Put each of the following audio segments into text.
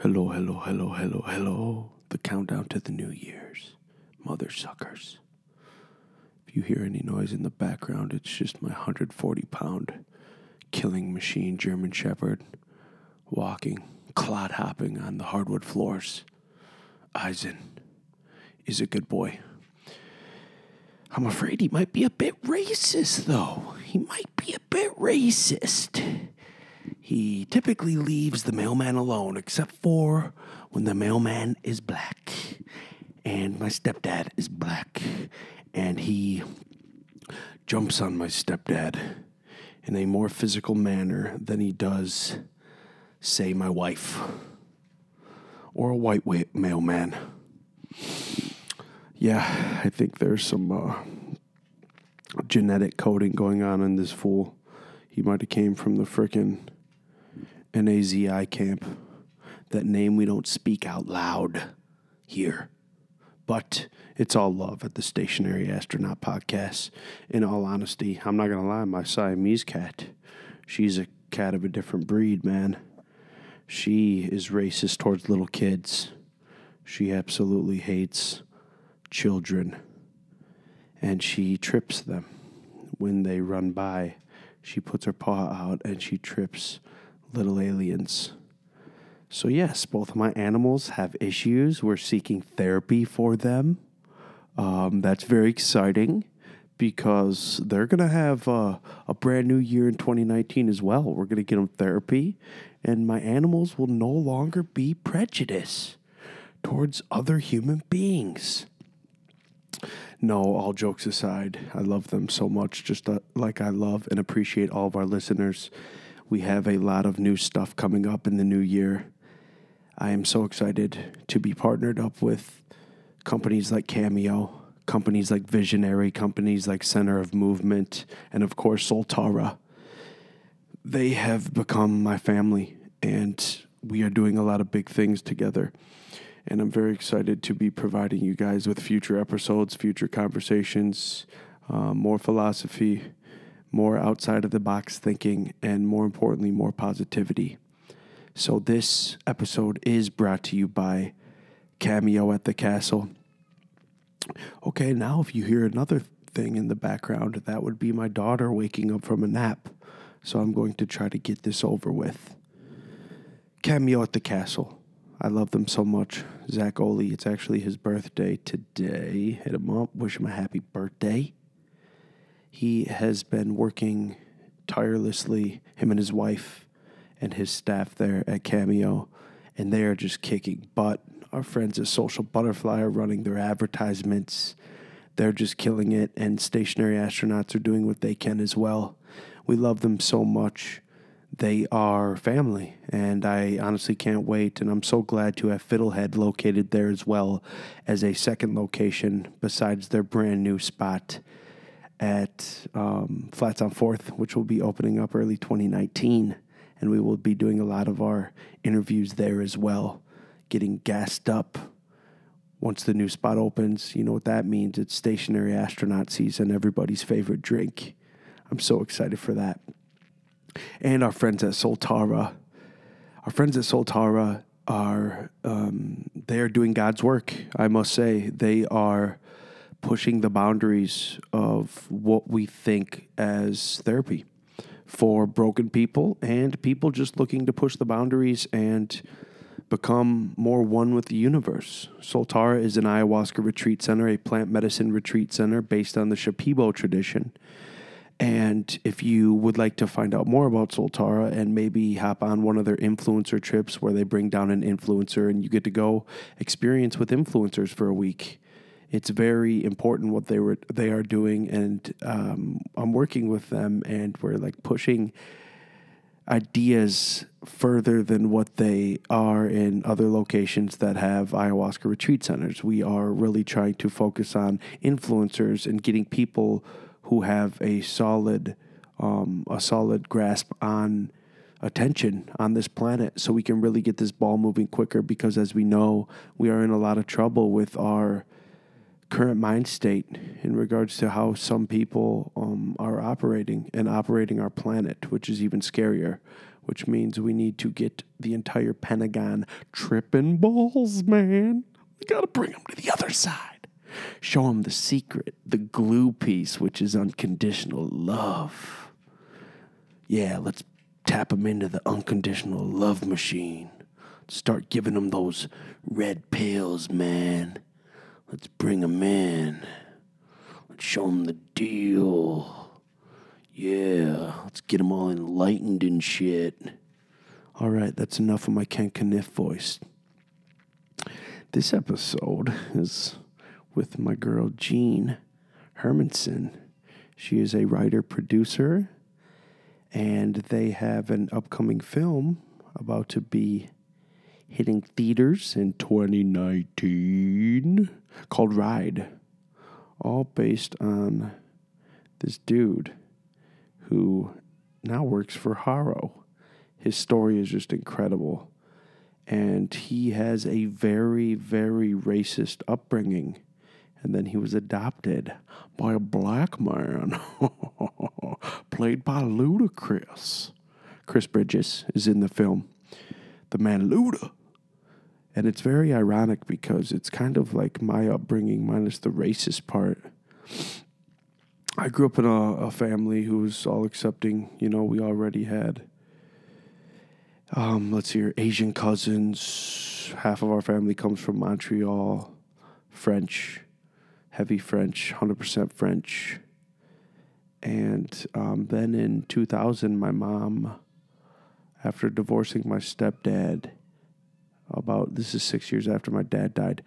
Hello, hello, hello, hello, hello. The countdown to the New Year's. Mother suckers. If you hear any noise in the background, it's just my 140-pound killing machine German Shepherd walking, clod hopping on the hardwood floors. Eisen is a good boy. I'm afraid he might be a bit racist, though. He might be a bit racist. He typically leaves the mailman alone, except for when the mailman is black. And my stepdad is black. And he jumps on my stepdad in a more physical manner than he does, say, my wife. Or a white mailman. Yeah, I think there's some genetic coding going on in this fool. He might have came from the frickin' NAZI camp. That name we don't speak out loud here. But it's all love at the Stationary Astronaut podcast. In all honesty, I'm not going to lie, my Siamese cat, she's a cat of a different breed, man. She is racist towards little kids. She absolutely hates children. And she trips them when they run by. She puts her paw out and she trips little aliens. So yes, both of my animals have issues. We're seeking therapy for them. That's very exciting because they're going to have a brand new year in 2019 as well. We're going to get them therapy, and my animals will no longer be prejudiced towards other human beings. No, all jokes aside, I love them so much, just like I love and appreciate all of our listeners. We have a lot of new stuff coming up in the new year. I am so excited to be partnered up with companies like Cameo, companies like Visionary, companies like Center of Movement, and of course Soltara. They have become my family, and we are doing a lot of big things together. And I'm very excited to be providing you guys with future episodes, future conversations, more philosophy, more outside of the box thinking, and more importantly, more positivity. So this episode is brought to you by Cameo at the Castle. Okay, now if you hear another thing in the background, that would be my daughter waking up from a nap. So I'm going to try to get this over with. Cameo at the Castle. I love them so much. Zach Oli, it's actually his birthday today. Hit him up, wish him a happy birthday. He has been working tirelessly, him and his wife and his staff there at Cameo, and they are just kicking butt. Our friends at Social Butterfly are running their advertisements. They're just killing it, and Stationary Astronauts are doing what they can as well. We love them so much. They are family, and I honestly can't wait, and I'm so glad to have Fiddlehead located there as well as a second location besides their brand new spot at Flats on 4th, which will be opening up early 2019, and we will be doing a lot of our interviews there as well, getting gassed up. Once the new spot opens, you know what that means. It's Stationary Astronaut season, everybody's favorite drink. I'm so excited for that. And our friends at Soltara. Our friends at Soltara are, they are doing God's work, I must say. They are pushing the boundaries of what we think as therapy for broken people and people just looking to push the boundaries and become more one with the universe. Soltara is an ayahuasca retreat center, a plant medicine retreat center based on the Shipibo tradition. And if you would like to find out more about Soltara and maybe hop on one of their influencer trips where they bring down an influencer and you get to go experience with influencers for a week, it's very important what they are doing, and I'm working with them, and we're like pushing ideas further than what they are in other locations that have ayahuasca retreat centers. We are really trying to focus on influencers and getting people who have a solid grasp on attention on this planet, so we can really get this ball moving quicker. Because as we know, we are in a lot of trouble with our current mind state in regards to how some people are operating our planet, which is even scarier. which means we need to get the entire Pentagon tripping balls, man. We got to bring them to the other side. Show them the secret, the glue piece, which is unconditional love. Yeah, let's tap them into the unconditional love machine. Start giving them those red pills, man. Let's bring them in. Let's show them the deal. Yeah, let's get them all enlightened and shit. All right, that's enough of my Ken Kniff voice. This episode is with my girl Jean Hermanson. She is a writer-producer, and they have an upcoming film about to be hitting theaters in 2019 called Ride, all based on this dude who now works for Haro. His story is just incredible, and he has a very, very racist upbringing, and then he was adopted by a black man played by Ludacris. Chris Bridges is in the film, the man Luda. And it's very ironic because it's kind of like my upbringing minus the racist part. I grew up in a family who was all accepting. You know, we already had, Asian cousins. Half of our family comes from Montreal. French, heavy French, 100% French. And then in 2000, my mom, after divorcing my stepdad, this is 6 years after my dad died,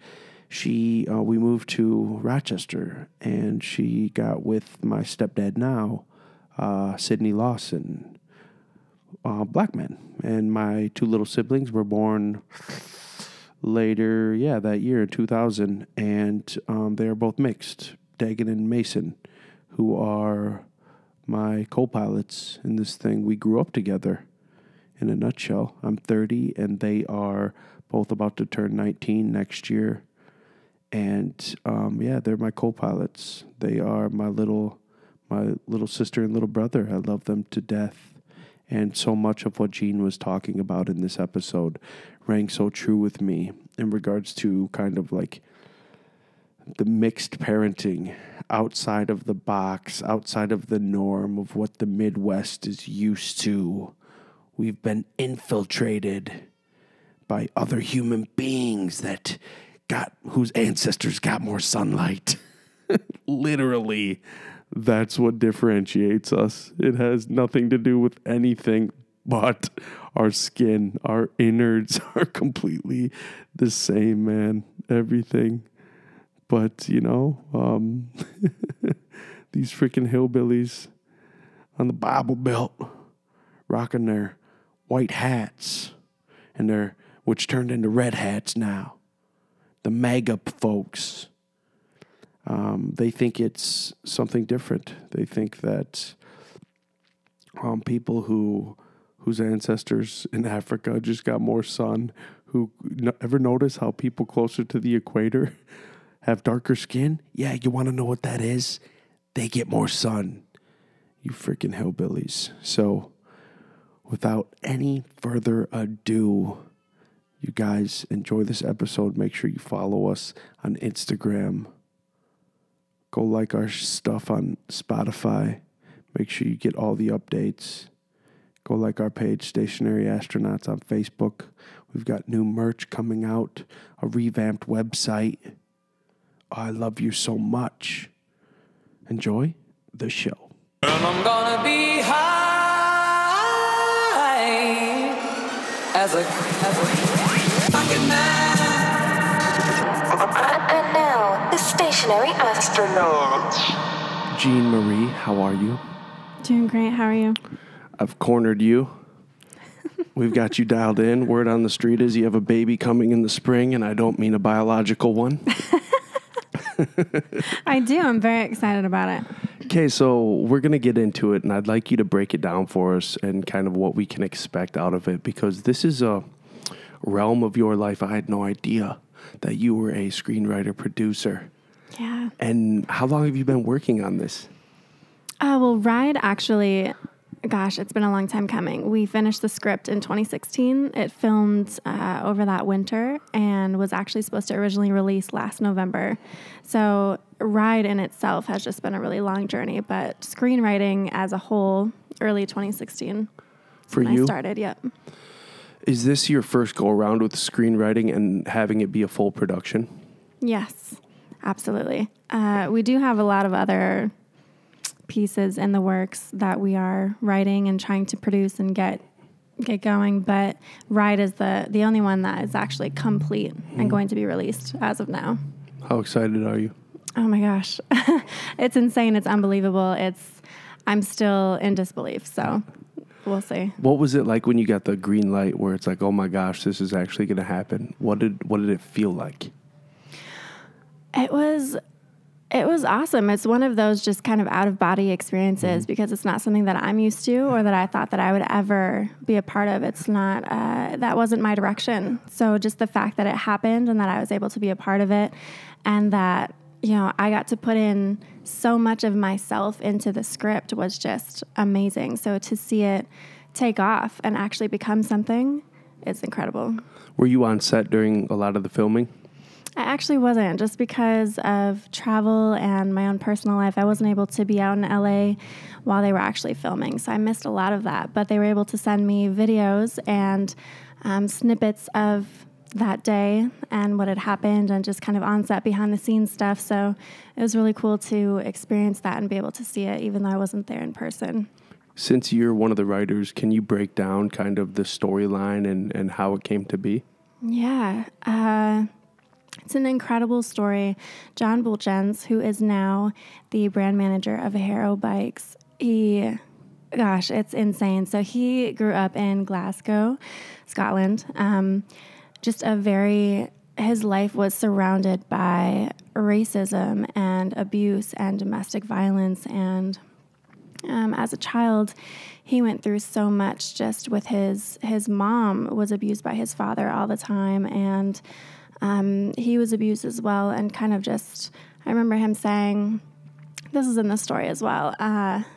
we moved to Rochester, and she got with my stepdad now, Sidney Lawson, black man. And my two little siblings were born later, that year in 2000, and they are both mixed, Dagan and Mason, who are my co-pilots in this thing. We grew up together, in a nutshell. I'm 30, and they are both about to turn 19 next year. And, they're my co-pilots. They are my little sister and little brother. I love them to death. And so much of what Jean was talking about in this episode rang so true with me in regards to kind of like the mixed parenting outside of the box, outside of the norm of what the Midwest is used to. We've been infiltrated by other human beings whose ancestors got more sunlight. Literally, that's what differentiates us. It has nothing to do with anything but our skin. Our innards are completely the same, man. Everything. But, these freaking hillbillies on the Bible Belt rocking their white hats, which turned into red hats now. The MAGA folks, they think it's something different. They think that people whose ancestors in Africa just got more sun, ever notice how people closer to the equator have darker skin? Yeah, you want to know what that is? They get more sun. You freaking hillbillies. So, without any further ado, you guys enjoy this episode. Make sure you follow us on Instagram. Go like our stuff on Spotify. Make sure you get all the updates. Go like our page, Stationary Astronauts, on Facebook. We've got new merch coming out, a revamped website. I love you so much. Enjoy the show. And I'm gonna be high as a fucking man. And now, the Stationary Astronaut. Jean Marie, how are you? Doing great. How are you? I've cornered you. We've got you dialed in. Word on the street is you have a baby coming in the spring, and I don't mean a biological one. I do. I'm very excited about it. Okay, so we're going to get into it, and I'd like you to break it down for us and kind of what we can expect out of it, because this is a realm of your life. I had no idea that you were a screenwriter, producer. Yeah. And how long have you been working on this? Well, Ride actually gosh, it's been a long time coming. We finished the script in 2016. It filmed over that winter and was actually supposed to originally release last November. So Ride in itself has just been a really long journey, but screenwriting as a whole, early 2016. For when you? I started, yep. Is this your first go around with screenwriting and having it be a full production? Yes, absolutely. We do have a lot of other pieces in the works that we are writing and trying to produce and get going, but Ride is the only one that is actually complete and going to be released as of now. How excited are you? Oh my gosh. It's insane. It's unbelievable. I'm still in disbelief, so we'll see. What was it like when you got the green light where it's like, oh my gosh, this is actually going to happen? What did it feel like? It was awesome. It's one of those just kind of out-of-body experiences because it's not something that I'm used to or that I thought that I would ever be a part of. It's not, that wasn't my direction. So just the fact that it happened and that I was able to be a part of it and that, I got to put in so much of myself into the script was just amazing. So to see it take off and actually become something, it's incredible. Were you on set during a lot of the filming? I actually wasn't, just because of travel and my own personal life. I wasn't able to be out in LA while they were actually filming, so I missed a lot of that. But they were able to send me videos and snippets of that day and what had happened and just kind of on-set behind-the-scenes stuff. So it was really cool to experience that and be able to see it, even though I wasn't there in person. Since you're one of the writers, can you break down kind of the storyline and how it came to be? Yeah, it's an incredible story. John Buultjens, who is now the brand manager of Haro Bikes, it's insane. So he grew up in Glasgow, Scotland. His life was surrounded by racism and abuse and domestic violence. And as a child, he went through so much just with his mom was abused by his father all the time. And he was abused as well, and kind of just, I remember him saying, this is in the story as well,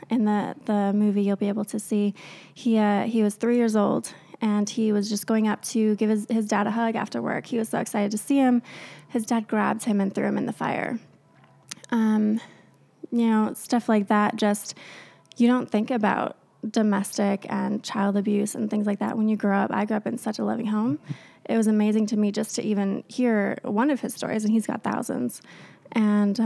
in the movie you'll be able to see, he was 3 years old, and he was just going up to give his dad a hug after work. He was so excited to see him. His dad grabbed him and threw him in the fire. Stuff like that, just, you don't think about domestic and child abuse and things like that when you grow up. I grew up in such a loving home. It was amazing to me just to even hear one of his stories, and he's got thousands. And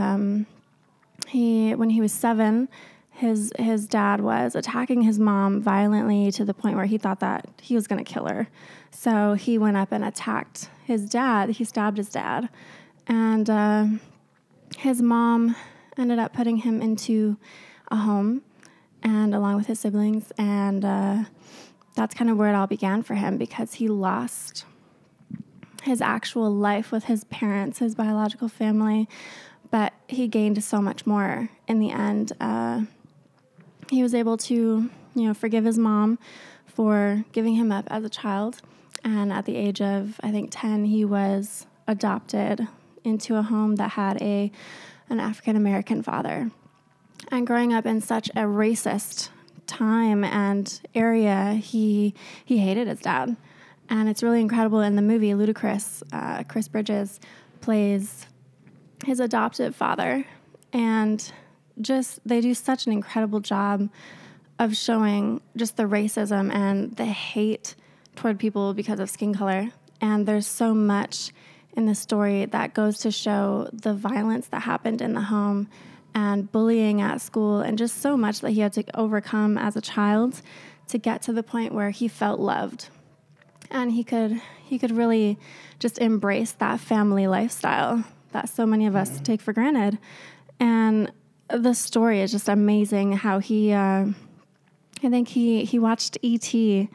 when he was 7, his dad was attacking his mom violently to the point where he thought that he was going to kill her. So he went up and attacked his dad. He stabbed his dad. And his mom ended up putting him into a home, and along with his siblings. And that's kind of where it all began for him, because he lost his actual life with his parents, his biological family, but he gained so much more in the end. He was able to, forgive his mom for giving him up as a child. And at the age of, I think, 10, he was adopted into a home that had an African-American father. And growing up in such a racist time and area, he hated his dad. And it's really incredible in the movie. Ludacris, Chris Bridges, plays his adoptive father. And just, they do such an incredible job of showing just the racism and the hate toward people because of skin color. And there's so much in the story that goes to show the violence that happened in the home and bullying at school, and just so much that he had to overcome as a child to get to the point where he felt loved. And he could really just embrace that family lifestyle that so many of us take for granted. And the story is just amazing how he watched E.T.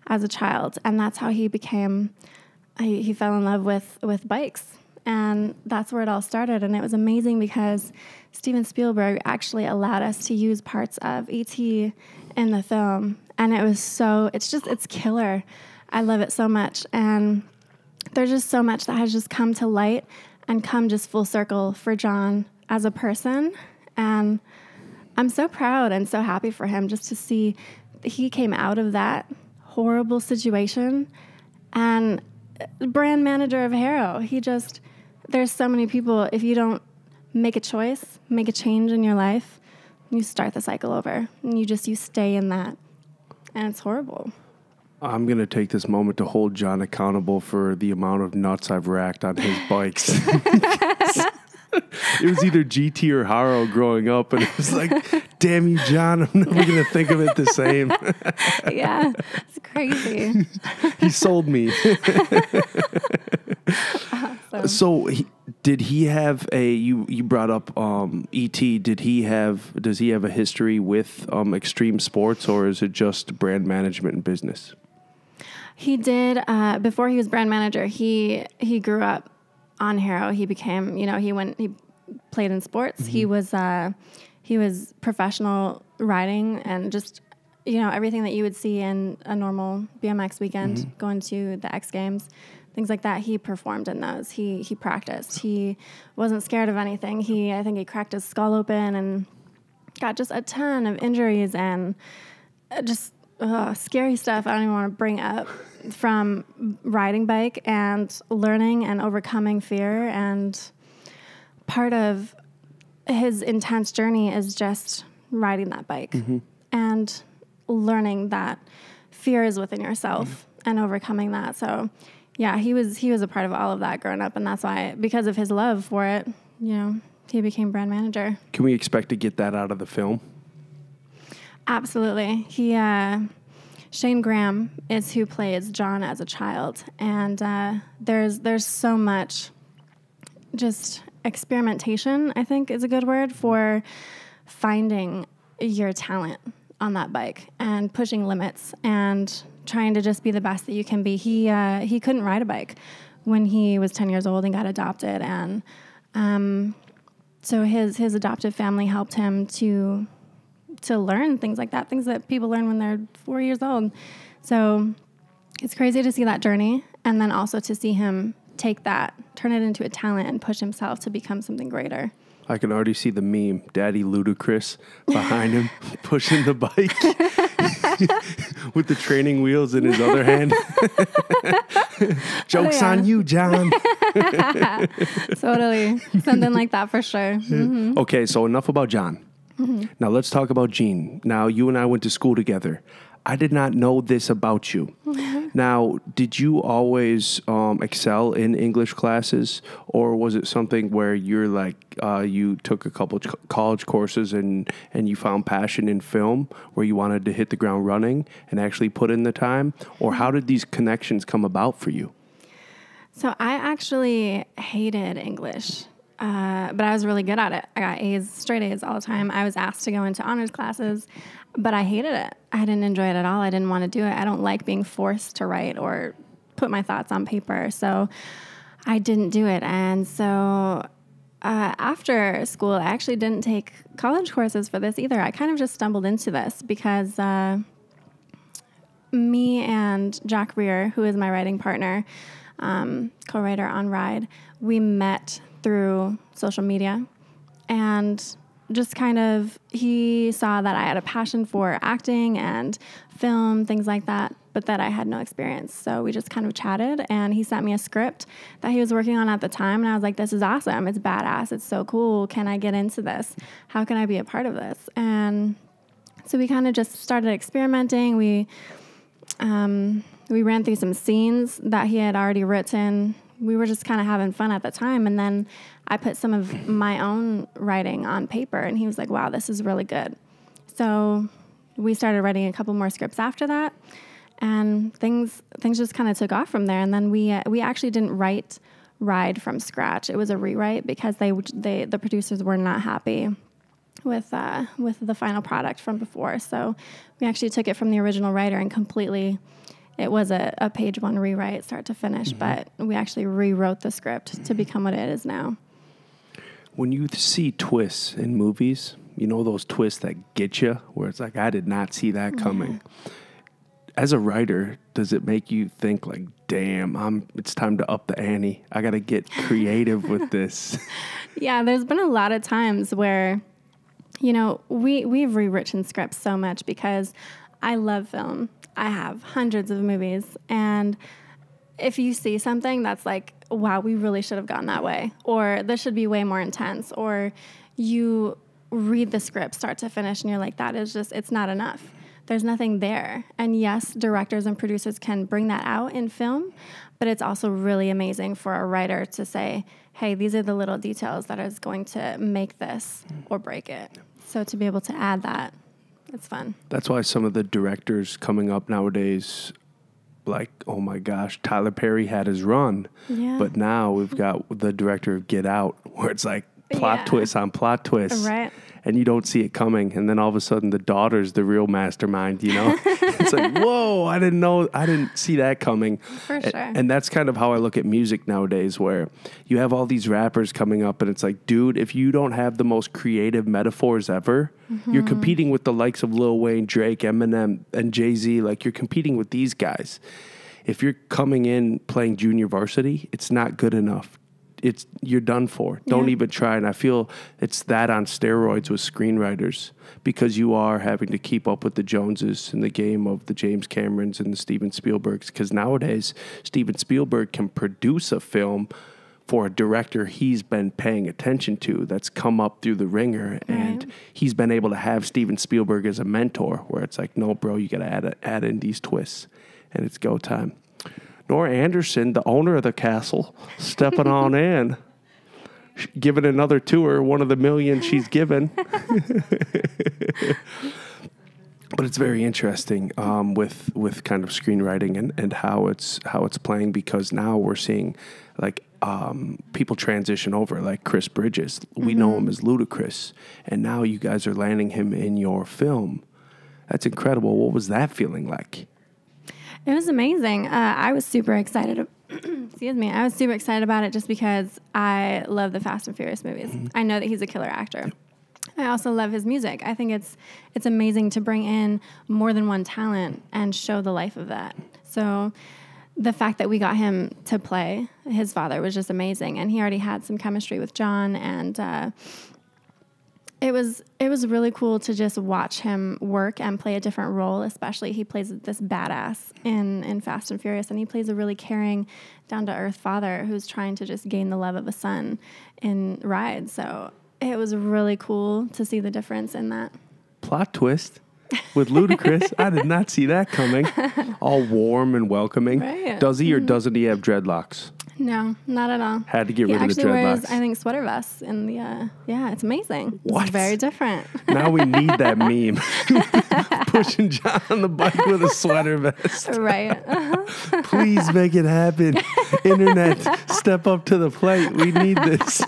as a child, and that's how he fell in love with bikes. And that's where it all started. And it was amazing because Steven Spielberg actually allowed us to use parts of E.T. in the film. And it's killer. I love it so much. And there's just so much that has just come to light and come just full circle for John as a person. And I'm so proud and so happy for him just to see he came out of that horrible situation and brand manager of Haro. There's so many people, if you don't make a choice, make a change in your life, you start the cycle over and you stay in that. And it's horrible. I'm going to take this moment to hold John accountable for the amount of nuts I've racked on his bikes. It was either GT or Haro growing up, and it was like, damn you, John, I'm never going to think of it the same. Yeah, it's crazy. He sold me. Awesome. So did he have you brought up E.T., does he have a history with extreme sports, or is it just brand management and business? He did, before he was brand manager, he grew up on Haro. He became, he played in sports. Mm-hmm. He was professional riding and just, everything that you would see in a normal BMX weekend, mm-hmm. going to the X Games, things like that. He performed in those. He practiced. He wasn't scared of anything. I think he cracked his skull open and got just a ton of injuries and just scary stuff I don't even want to bring up from riding bike and learning and overcoming fear. And part of his intense journey is just riding that bike, mm-hmm. and learning that fear is within yourself, mm-hmm. and overcoming that. So yeah, he was a part of all of that growing up, and that's why, because of his love for it, he became brand manager. Can we expect to get that out of the film? Absolutely. Shane Graham is who plays John as a child, and there's so much just experimentation, I think is a good word, for finding your talent on that bike and pushing limits and trying to just be the best that you can be. He couldn't ride a bike when he was 10 years old and got adopted, and so his adoptive family helped him to learn things like that, things that people learn when they're 4 years old. So it's crazy to see that journey, and then also to see him take that, turn it into a talent, and push himself to become something greater. I can already see the meme, Daddy Ludacris behind him, pushing the bike with the training wheels in his other hand. Joke's on you, John. Totally. Something like that for sure. Mm-hmm. Okay, so enough about John. Mm-hmm. Now let's talk about Jean. Now, you and I went to school together. I did not know this about you. Mm-hmm. Now, did you always excel in English classes, or was it something where you're like, you took a couple college courses and you found passion in film, where you wanted to hit the ground running and actually put in the time? Or how did these connections come about for you? So I actually hated English. But I was really good at it. I got A's, straight A's all the time. I was asked to go into honors classes, but I hated it. I didn't enjoy it at all. I didn't want to do it. I don't like being forced to write or put my thoughts on paper. So I didn't do it. And so after school, I actually didn't take college courses for this either. I kind of just stumbled into this because me and Jack Rear, who is my writing partner, co-writer on Ride, we met through social media, and just kind of, he saw that I had a passion for acting and film, things like that, but that I had no experience. So we just kind of chatted, and he sent me a script that he was working on at the time, and I was like, this is awesome. It's badass. It's so cool. Can I get into this? How can I be a part of this? And so we kind of just started experimenting. We ran through some scenes that he had already written. We were just kind of having fun at the time. And then I put some of my own writing on paper, and he was like, wow, this is really good. So we started writing a couple more scripts after that, and things just kind of took off from there. And then we actually didn't write Ride from scratch. It was a rewrite because the producers were not happy with the final product from before. So we actually took it from the original writer and completely, it was a page one rewrite, start to finish, mm-hmm. but we actually rewrote the script to become what it is now. When you see twists in movies, you know those twists that get you, where it's like, I did not see that coming. Yeah. As a writer, does it make you think like, damn, it's time to up the ante. I got to get creative with this. Yeah, there's been a lot of times where, we've rewritten scripts so much because I love film. I have hundreds of movies. And if you see something that's like, wow, we really should have gone that way, or this should be way more intense, or you read the script start to finish and you're like, that is just, it's not enough. There's nothing there. And yes, directors and producers can bring that out in film, but it's also really amazing for a writer to say, hey, these are the little details that is going to make this or break it. So to be able to add that, it's fun. That's why some of the directors coming up nowadays, like, oh my gosh, Tyler Perry had his run. Yeah. But now we've got the director of Get Out, where it's like plot twist on plot twist. Right. And you don't see it coming. And then all of a sudden the daughter's the real mastermind, you know? It's like, whoa, I didn't see that coming. For sure. And that's kind of how I look at music nowadays, where you have all these rappers coming up and it's like, dude, if you don't have the most creative metaphors ever, you're competing with the likes of Lil Wayne, Drake, Eminem, and Jay-Z. Like, you're competing with these guys. If you're coming in playing junior varsity, it's not good enough. You're done for. Don't even try. And I feel it's that on steroids with screenwriters, because you are having to keep up with the Joneses in the game of the James Camerons and the Steven Spielbergs. Because nowadays, Steven Spielberg can produce a film for a director he's been paying attention to, that's come up through the ringer, and he's been able to have Steven Spielberg as a mentor, where it's like, no, bro, you got to add in these twists, and it's go time. Nora Anderson, the owner of the castle, stepping on in, giving another tour, one of the million she's given. But it's very interesting with kind of screenwriting and how it's playing, because now we're seeing like people transition over, like Chris Bridges. We know him as Ludacris, and now you guys are landing him in your film. That's incredible. What was that feeling like? It was amazing. I was super excited. Excuse me. I was super excited about it just because I love the Fast and Furious movies. I know that he's a killer actor. I also love his music. I think it's amazing to bring in more than one talent and show the life of that. So the fact that we got him to play his father was just amazing. And he already had some chemistry with John, and it was really cool to just watch him work and play a different role. Especially he plays this badass in Fast and Furious, and he plays a really caring, down-to-earth father who's trying to just gain the love of a son in Ride. So it was really cool to see the difference in that. Plot twist with Ludacris. I did not see that coming. All warm and welcoming. Right. Does he or doesn't he have dreadlocks? No, not at all. Had to get rid of the He actually wears, dreadlocks. I think, sweater vests in the, yeah, it's amazing. What? It's very different. Now we need that meme. Pushing John on the bike with a sweater vest. Right. Please make it happen. Internet, step up to the plate. We need this.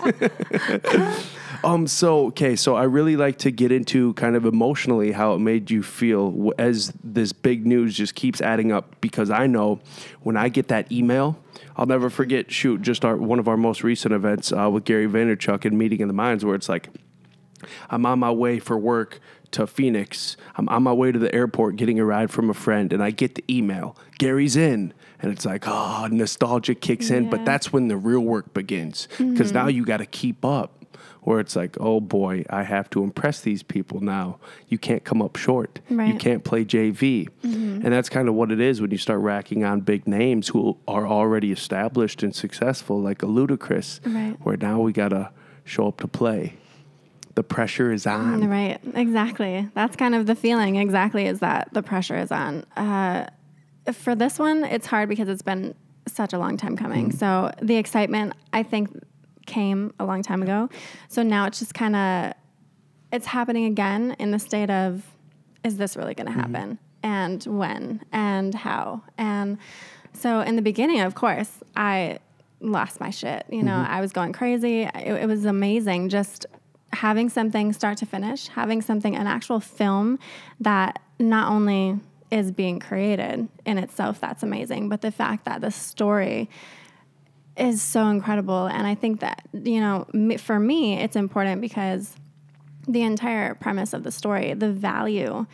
So I really like to get into kind of emotionally how it made you feel as this big news just keeps adding up, because I know when I get that email, I'll never forget, one of our most recent events with Gary Vaynerchuk and Meeting in the Minds, where it's like, I'm on my way for work to Phoenix. I'm on my way to the airport getting a ride from a friend, and I get the email, Gary's in. And it's like, nostalgia kicks in. But that's when the real work begins, because now you got to keep up. Where it's like, oh boy, I have to impress these people now. You can't come up short. Right. You can't play JV. And that's kind of what it is when you start racking on big names who are already established and successful, like a Ludacris, where now we got to show up to play. The pressure is on. Right, exactly. That's kind of the feeling, exactly, is that the pressure is on. For this one, it's hard because it's been such a long time coming. So the excitement, I think, came a long time ago. So now it's just kind of, it's happening again in the state of, is this really going to happen? And when? And how? And so in the beginning, of course, I lost my shit. You know, I was going crazy. It was amazing just having something start to finish, having something, an actual film that not only is being created in itself, that's amazing, but the fact that the story is so incredible. And I think that, you know, for me, it's important because the entire premise of the story, the value,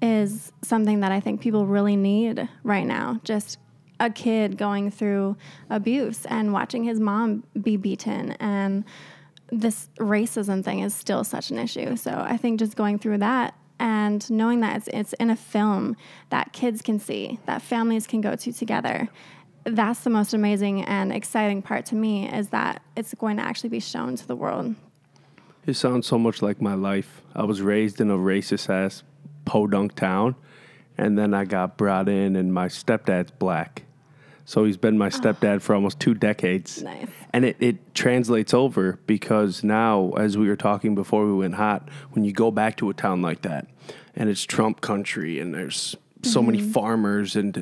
is something that I think people really need right now. Just a kid going through abuse and watching his mom be beaten, and this racism thing is still such an issue. So I think just going through that And knowing that it's in a film that kids can see, that families can go to together, that's the most amazing and exciting part to me, is that it's going to actually be shown to the world. It sounds so much like my life. I was raised in a racist-ass podunk town, and then I got brought in, and my stepdad's black. So he's been my stepdad for almost 2 decades. Nice. And it translates over, because now, as we were talking before we went hot, when you go back to a town like that, and it's Trump country, and there's so many farmers and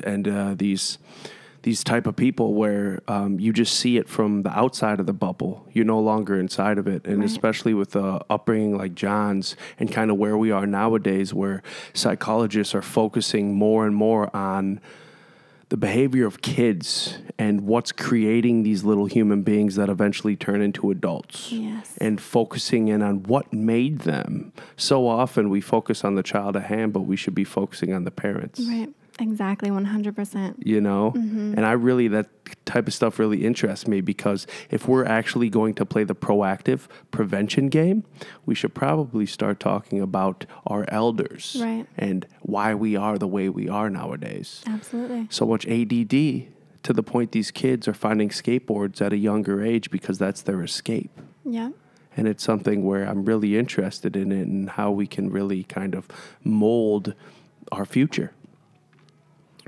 these type of people where you just see it from the outside of the bubble. You're no longer inside of it. And especially with the upbringing like John's, and kind of where we are nowadays, where psychologists are focusing more and more on the behavior of kids and what's creating these little human beings that eventually turn into adults. Yes. And focusing in on what made them. So often we focus on the child at hand, but we should be focusing on the parents. Right. Exactly. 100%. You know? And that type of stuff really interests me, because if we're actually going to play the proactive prevention game, we should probably start talking about our elders. Right. And why we are the way we are nowadays. Absolutely. So much ADD, to the point these kids are finding skateboards at a younger age because that's their escape. Yeah. And it's something where I'm really interested in it, and how we can really kind of mold our future.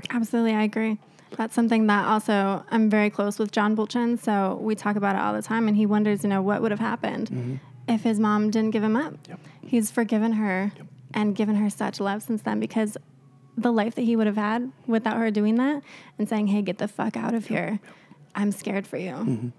Absolutely, I agree. That's something that also, I'm very close with John Buultjens, so we talk about it all the time, and he wonders, what would have happened if his mom didn't give him up. Yep. He's forgiven her and given her such love since then, because the life that he would have had without her doing that and saying, hey, get the fuck out of here. I'm scared for you.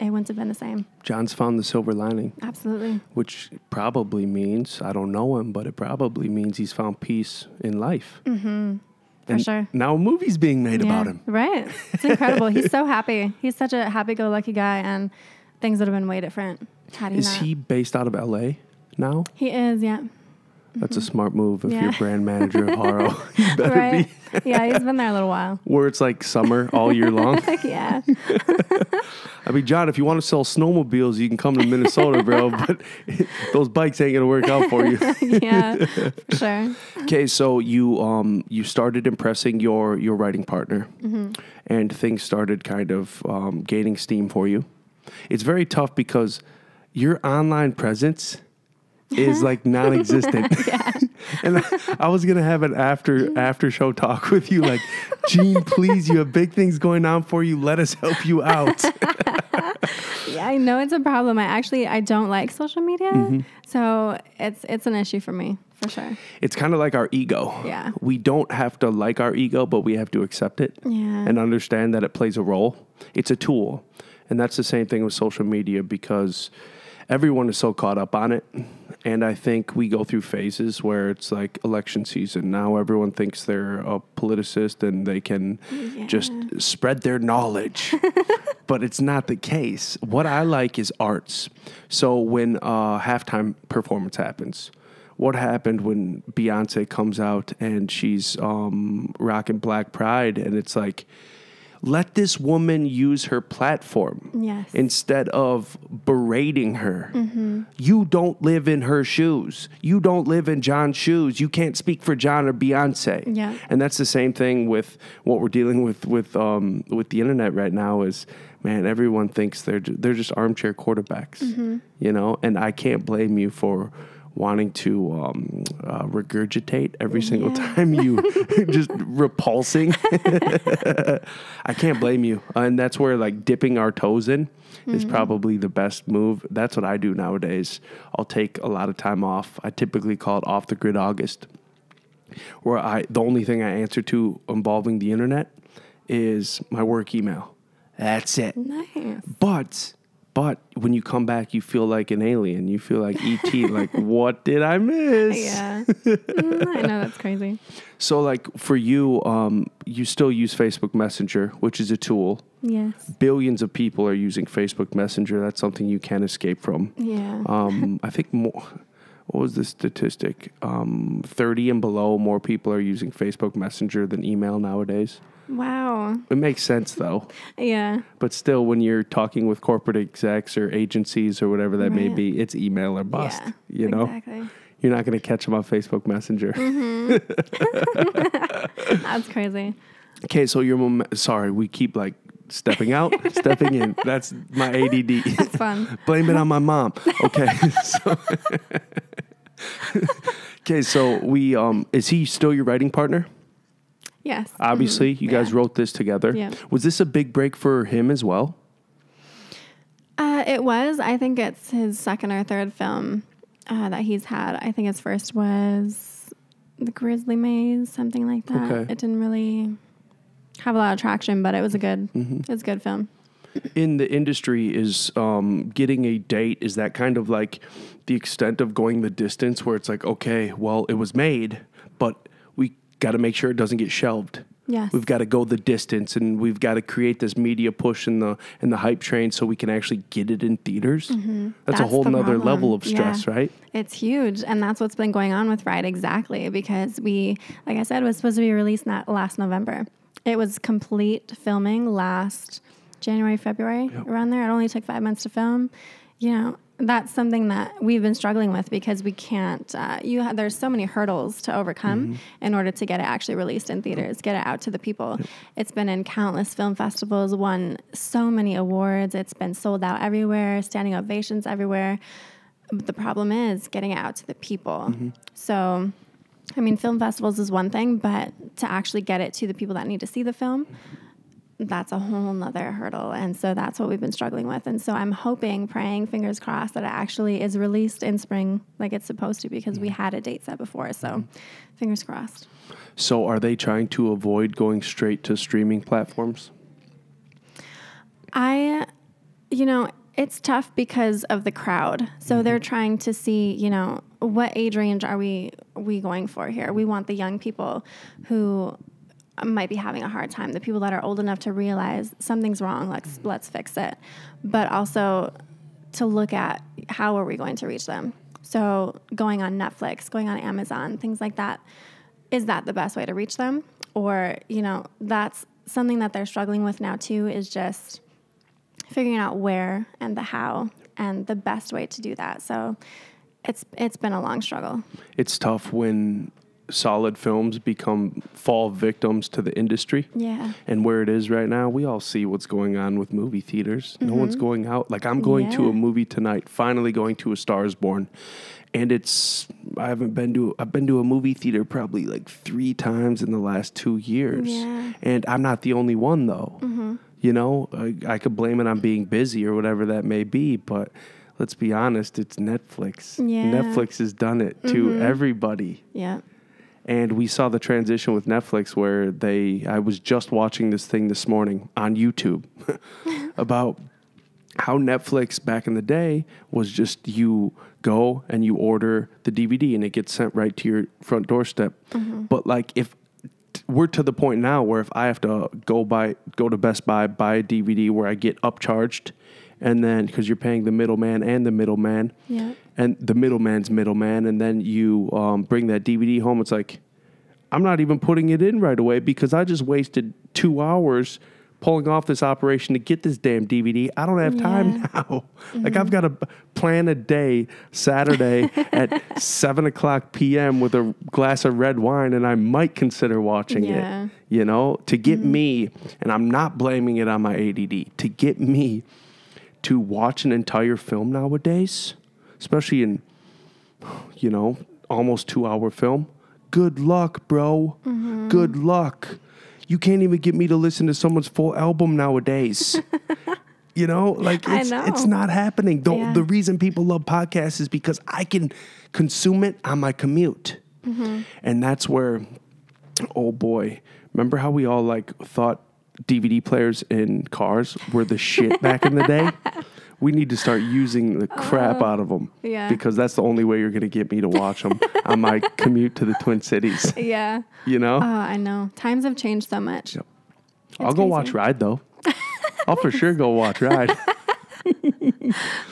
It wouldn't have been the same. John's found the silver lining. Absolutely. Which probably means, I don't know him, but it probably means he's found peace in life. For sure. Now a movie's being made about him. Right. It's incredible. He's so happy. He's such a happy-go-lucky guy, and things would have been way different had he Is not. he based out of L.A. now? He is, yeah. That's a smart move if Yeah. you're brand manager of Haro. You better be. Yeah, he's been there a little while. Where it's like summer all year long. Yeah. I mean, John, if you want to sell snowmobiles, you can come to Minnesota, bro. But those bikes ain't going to work out for you. Yeah, for sure. Okay, so you started impressing your writing partner, and things started kind of gaining steam for you. It's very tough because your online presence is like non-existent. And I was gonna have an after show talk with you, like, Gene, please, you have big things going on for you. Let us help you out. Yeah, I know it's a problem. I don't like social media, so it's an issue for me, for sure. It's kind of like our ego. Yeah. We don't have to like our ego, but we have to accept it and understand that it plays a role. It's a tool. And that's the same thing with social media, because everyone is so caught up on it. And I think we go through phases where it's like election season. Now everyone thinks they're a politicist and they can just spread their knowledge. But it's not the case. What I like is arts. So when a halftime performance happens, what happened when Beyonce comes out and she's rocking Black Pride, and it's like, let this woman use her platform instead of berating her. You don't live in her shoes. You don't live in John's shoes. You can't speak for John or Beyonce. Yeah. And that's the same thing with what we're dealing with the internet right now. Is, man, everyone thinks they're just armchair quarterbacks, And I can't blame you for wanting to regurgitate every single time you just repulsing. I can't blame you. And that's where like dipping our toes in is probably the best move. That's what I do nowadays. I'll take a lot of time off. I typically call it off the grid August, where the only thing I answer to involving the internet is my work email. That's it. Nice. But when you come back, you feel like an alien. You feel like E.T. Like, what did I miss? Yeah. I know, that's crazy. So, like, for you, you still use Facebook Messenger, which is a tool. Yes. Billions of people are using Facebook Messenger. That's something you can't escape from. Yeah. I think more... What was the statistic? 30 and below, more people are using Facebook Messenger than email nowadays. Wow. It makes sense, though. Yeah. But still, when you're talking with corporate execs or agencies or whatever that may be, it's email or bust. Yeah, you know, exactly. You're not going to catch them on Facebook Messenger. That's crazy. Okay, so your mom. Sorry, we keep like stepping out, stepping in. That's my ADD. That's fun. Blame it on my mom. Okay. So we is he still your writing partner? Yes. Obviously, you guys wrote this together. Yeah. Was this a big break for him as well? It was. I think it's his second or third film that he's had. I think his first was The Grizzly Maze, something like that. Okay. It didn't really have a lot of traction, but it was a good film. In the industry, is getting a date, is that kind of like the extent of going the distance where it's like, okay, well, it was made, but we got to make sure it doesn't get shelved. Yes. We've got to go the distance, and we've got to create this media push in the hype train so we can actually get it in theaters. That's a whole nother level of stress, right? It's huge, and that's what's been going on with Ride exactly, because we, like I said, was supposed to be released last November. It was complete filming last January, February, around there. It only took 5 months to film. You know, that's something that we've been struggling with because we can't, there's so many hurdles to overcome in order to get it actually released in theaters, get it out to the people. It's been in countless film festivals, won so many awards. It's been sold out everywhere, standing ovations everywhere. But the problem is getting it out to the people. So, I mean, film festivals is one thing, but to actually get it to the people that need to see the film, that's a whole nother hurdle. And so that's what we've been struggling with. And so I'm hoping, praying, fingers crossed, that it actually is released in spring like it's supposed to, because we had a date set before. So fingers crossed. So are they trying to avoid going straight to streaming platforms? It's tough because of the crowd. So they're trying to see, what age range are we going for here? We want the young people who might be having a hard time, the people that are old enough to realize something's wrong, let's fix it. But also to look at how are we going to reach them. So going on Netflix, going on Amazon, things like that, is that the best way to reach them? Or, that's something that they're struggling with now too, is just figuring out where and the how and the best way to do that. So it's been a long struggle. It's tough when solid films fall victims to the industry. Yeah. And where it is right now, we all see what's going on with movie theaters. No one's going out. Like, I'm going to a movie tonight, finally going to A Star Is Born. And I've been to a movie theater probably like 3 times in the last 2 years. Yeah. And I'm not the only one though. I could blame it on being busy or whatever that may be, but let's be honest, it's Netflix. Yeah. Netflix has done it to everybody. Yeah. And we saw the transition with Netflix where I was just watching this thing this morning on YouTube about how Netflix back in the day was just you go and you order the DVD and it gets sent right to your front doorstep. But like, if we're to the point now where if I have to go to Best Buy, buy a DVD where I get upcharged, and then because you're paying the middleman and the middleman, and the middleman's middleman, and then you bring that DVD home, it's like, I'm not even putting it in right away because I just wasted 2 hours pulling off this operation to get this damn DVD. I don't have time now. Like, I've got to plan a day, Saturday at 7:00 p.m. with a glass of red wine, and I might consider watching it, to get me, and I'm not blaming it on my ADD, to get me to watch an entire film nowadays, especially in, almost 2-hour film. Good luck, bro. Good luck. You can't even get me to listen to someone's full album nowadays. It's not happening. The reason people love podcasts is because I can consume it on my commute. And that's where, oh boy, remember how we all thought DVD players in cars were the shit back in the day? We need to start using the crap out of them. Yeah. Because that's the only way you're going to get me to watch them on my commute to the Twin Cities. Yeah. Oh, I know. Times have changed so much. Yep. I'll go watch Ride, though. I'll for sure go watch Ride.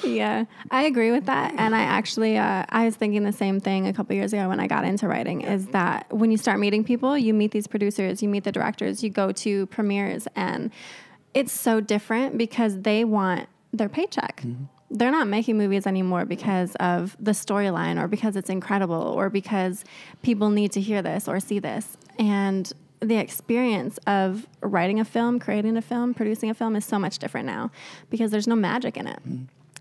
Yeah, I agree with that. And I actually, I was thinking the same thing a couple years ago when I got into writing, is that when you start meeting people, you meet these producers, you meet the directors, you go to premieres, and it's so different because they want their paycheck. they're not making movies anymore because of the storyline or because it's incredible or because people need to hear this or see this. And the experience of writing a film, creating a film, producing a film is so much different now because there's no magic in it.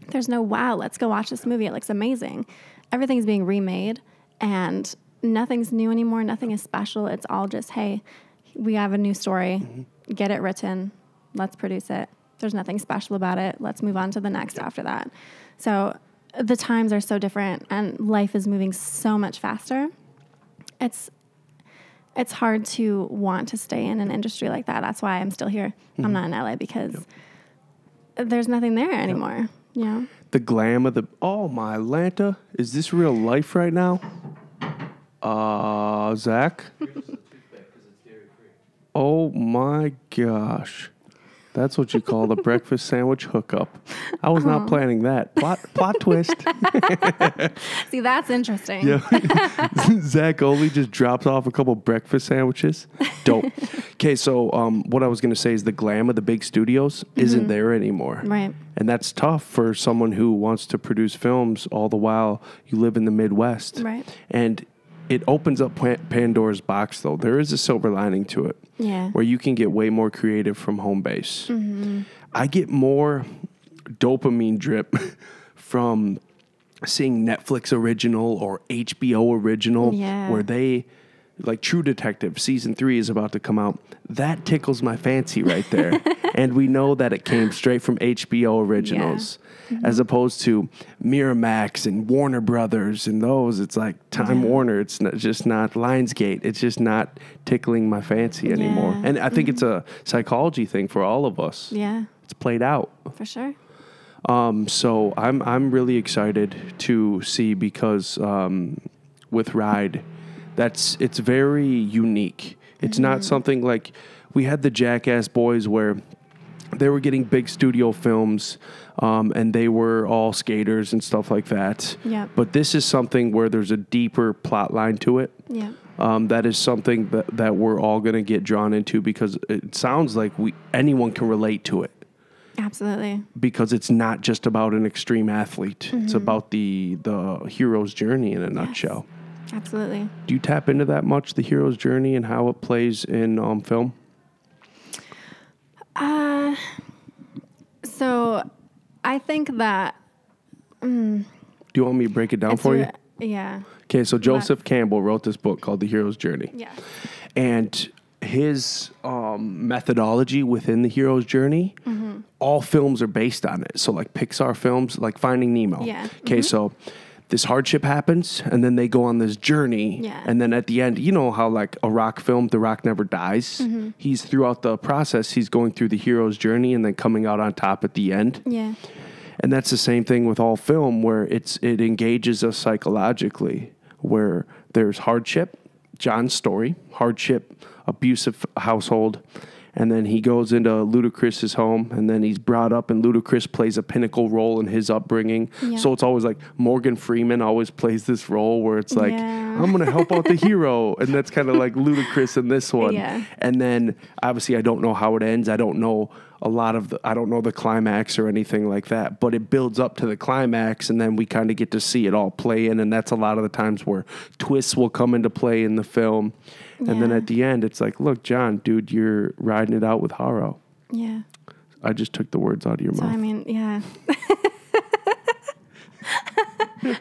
There's no, wow, let's go watch this movie. It looks amazing. Everything's being remade and nothing's new anymore. Nothing is special. It's all just, hey, we have a new story. Get it written. Let's produce it. There's nothing special about it. Let's move on to the next after that. So the times are so different and life is moving so much faster. It's hard to want to stay in an industry like that. That's why I'm still here. I'm not in LA because there's nothing there anymore. You know? The glam of the, oh my Lanta, is this real life right now? Zach? Oh my gosh. That's what you call the breakfast sandwich hookup. I was not planning that. Plot twist. See, that's interesting. Yeah. Zach only just drops off a couple breakfast sandwiches. Dope. Okay, so what I was going to say is the glam of the big studios isn't there anymore. Right. And that's tough for someone who wants to produce films all the while you live in the Midwest. Right. And it opens up Pandora's box, though. There is a silver lining to it. Yeah. Where you can get way more creative from home base. I get more dopamine drip from seeing Netflix original or HBO original where they, like True Detective, season 3 is about to come out. That tickles my fancy right there. And we know that it came straight from HBO originals. As opposed to Miramax and Warner Brothers and those. It's like Time Warner. It's just not Lionsgate. It's just not tickling my fancy anymore. And I think it's a psychology thing for all of us. Yeah. It's played out. For sure. So I'm really excited to see because with Ride, it's very unique. It's not something like we had the Jackass Boys where they were getting big studio films, and they were all skaters and stuff like that. Yeah. But this is something where there's a deeper plot line to it. Yeah. That is something that we're all going to get drawn into because it sounds like anyone can relate to it. Absolutely. Because it's not just about an extreme athlete. It's about the hero's journey in a nutshell. Absolutely. Do you tap into that much, the hero's journey and how it plays in film? So I think that... Do you want me to break it down for you? Yeah. Okay, so Joseph Campbell wrote this book called The Hero's Journey. Yeah. And his methodology within the hero's journey, all films are based on it. So like Pixar films, like Finding Nemo. Yeah. Okay, so this hardship happens, and then they go on this journey. Yeah. And then at the end, you know how like a Rock film, The Rock never dies? He's throughout the process, he's going through the hero's journey and then coming out on top at the end. Yeah. And that's the same thing with all film where it engages us psychologically, where there's hardship, John's story, hardship, abusive household, and then he goes into Ludacris's home, and then he's brought up, and Ludacris plays a pinnacle role in his upbringing. Yeah. So it's always like Morgan Freeman always plays this role where it's like, I'm going to help out the hero, and that's kind of like Ludacris in this one. Yeah. And then obviously I don't know how it ends. I don't know I don't know the climax or anything like that, but it builds up to the climax, and then we kind of get to see it all play in, and that's a lot of the times where twists will come into play in the film. And then at the end, it's like, look, John, dude, you're riding it out with Haro. Yeah. I just took the words out of your mouth. I mean, yeah.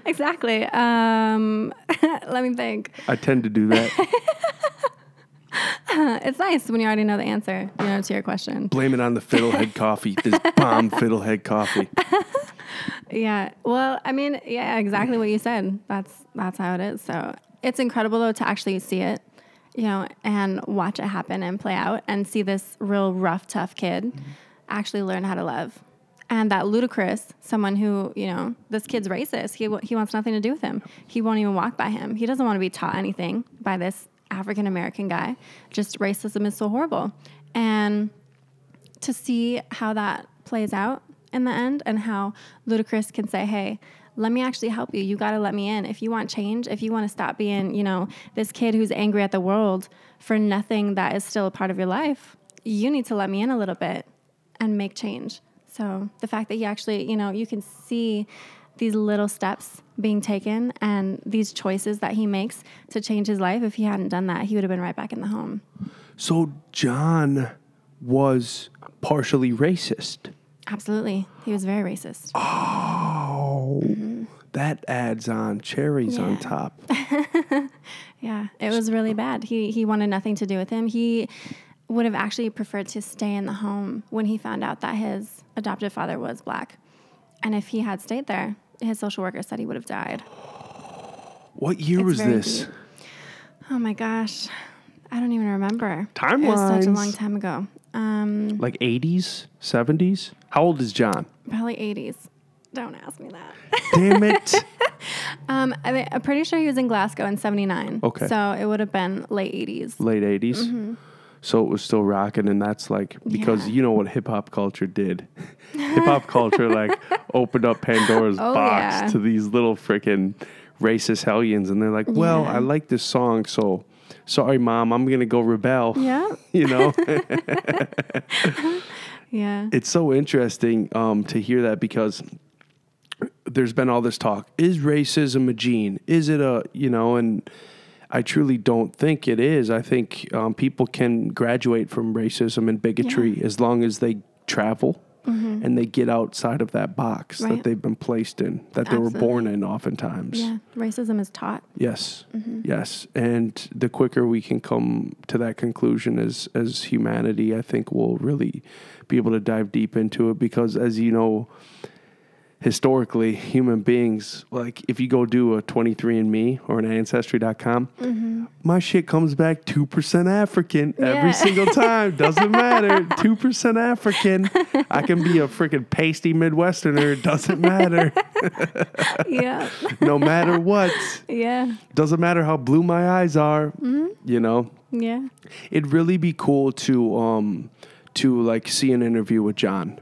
Exactly. Let me think. I tend to do that. It's nice when you already know the answer, to your question. Blame it on the Fiddlehead coffee, this bomb Fiddlehead coffee. Yeah. Well, I mean, yeah, exactly what you said. That's how it is. So it's incredible, though, to actually see it, and watch it happen and play out and see this real rough, tough kid actually learn how to love. And that Ludacris, someone who, this kid's racist. He wants nothing to do with him. He won't even walk by him. He doesn't want to be taught anything by this African-American guy. Just racism is so horrible. And to see how that plays out in the end and how Ludacris can say, hey, let me actually help you. You got to let me in. If you want change, if you want to stop being, this kid who's angry at the world for nothing that is still a part of your life, you need to let me in a little bit and make change. So the fact that he actually, you can see these little steps being taken and these choices that he makes to change his life. If he hadn't done that, he would have been right back in the home. So John was partially racist. Absolutely. He was very racist. Oh, that adds on cherries on top. Yeah, it was really bad. He wanted nothing to do with him. He would have actually preferred to stay in the home when he found out that his adoptive father was black. And if he had stayed there, his social worker said he would have died. What year was this? Deep. Oh my gosh. I don't even remember. Timelines. It was such a long time ago. Like 80s, 70s? How old is John? Probably 80s. Don't ask me that. Damn it. I'm pretty sure he was in Glasgow in 79. Okay. So it would have been late 80s. Late 80s? Mm-hmm. So it was still rocking, and that's like, because you know what hip-hop culture did. Hip-hop culture, like, opened up Pandora's box to these little freaking racist hellions, and they're like, well, I like this song, so sorry, Mom, I'm going to go rebel. Yeah. You know? Yeah. It's so interesting to hear that, because there's been all this talk. Is racism a gene? Is it and I truly don't think it is. I think people can graduate from racism and bigotry as long as they travel and they get outside of that box that they've been placed in, that they were born in oftentimes. Yeah, racism is taught. Yes, yes. And the quicker we can come to that conclusion as humanity, I think we'll really be able to dive deep into it, because as you know, historically, human beings, like if you go do a 23andMe or an Ancestry.com, my shit comes back 2% African every single time. Doesn't matter. 2% African. I can be a freaking pasty Midwesterner. Doesn't matter. Yeah. No matter what. Yeah. Doesn't matter how blue my eyes are. You know? Yeah. It'd really be cool to like see an interview with John,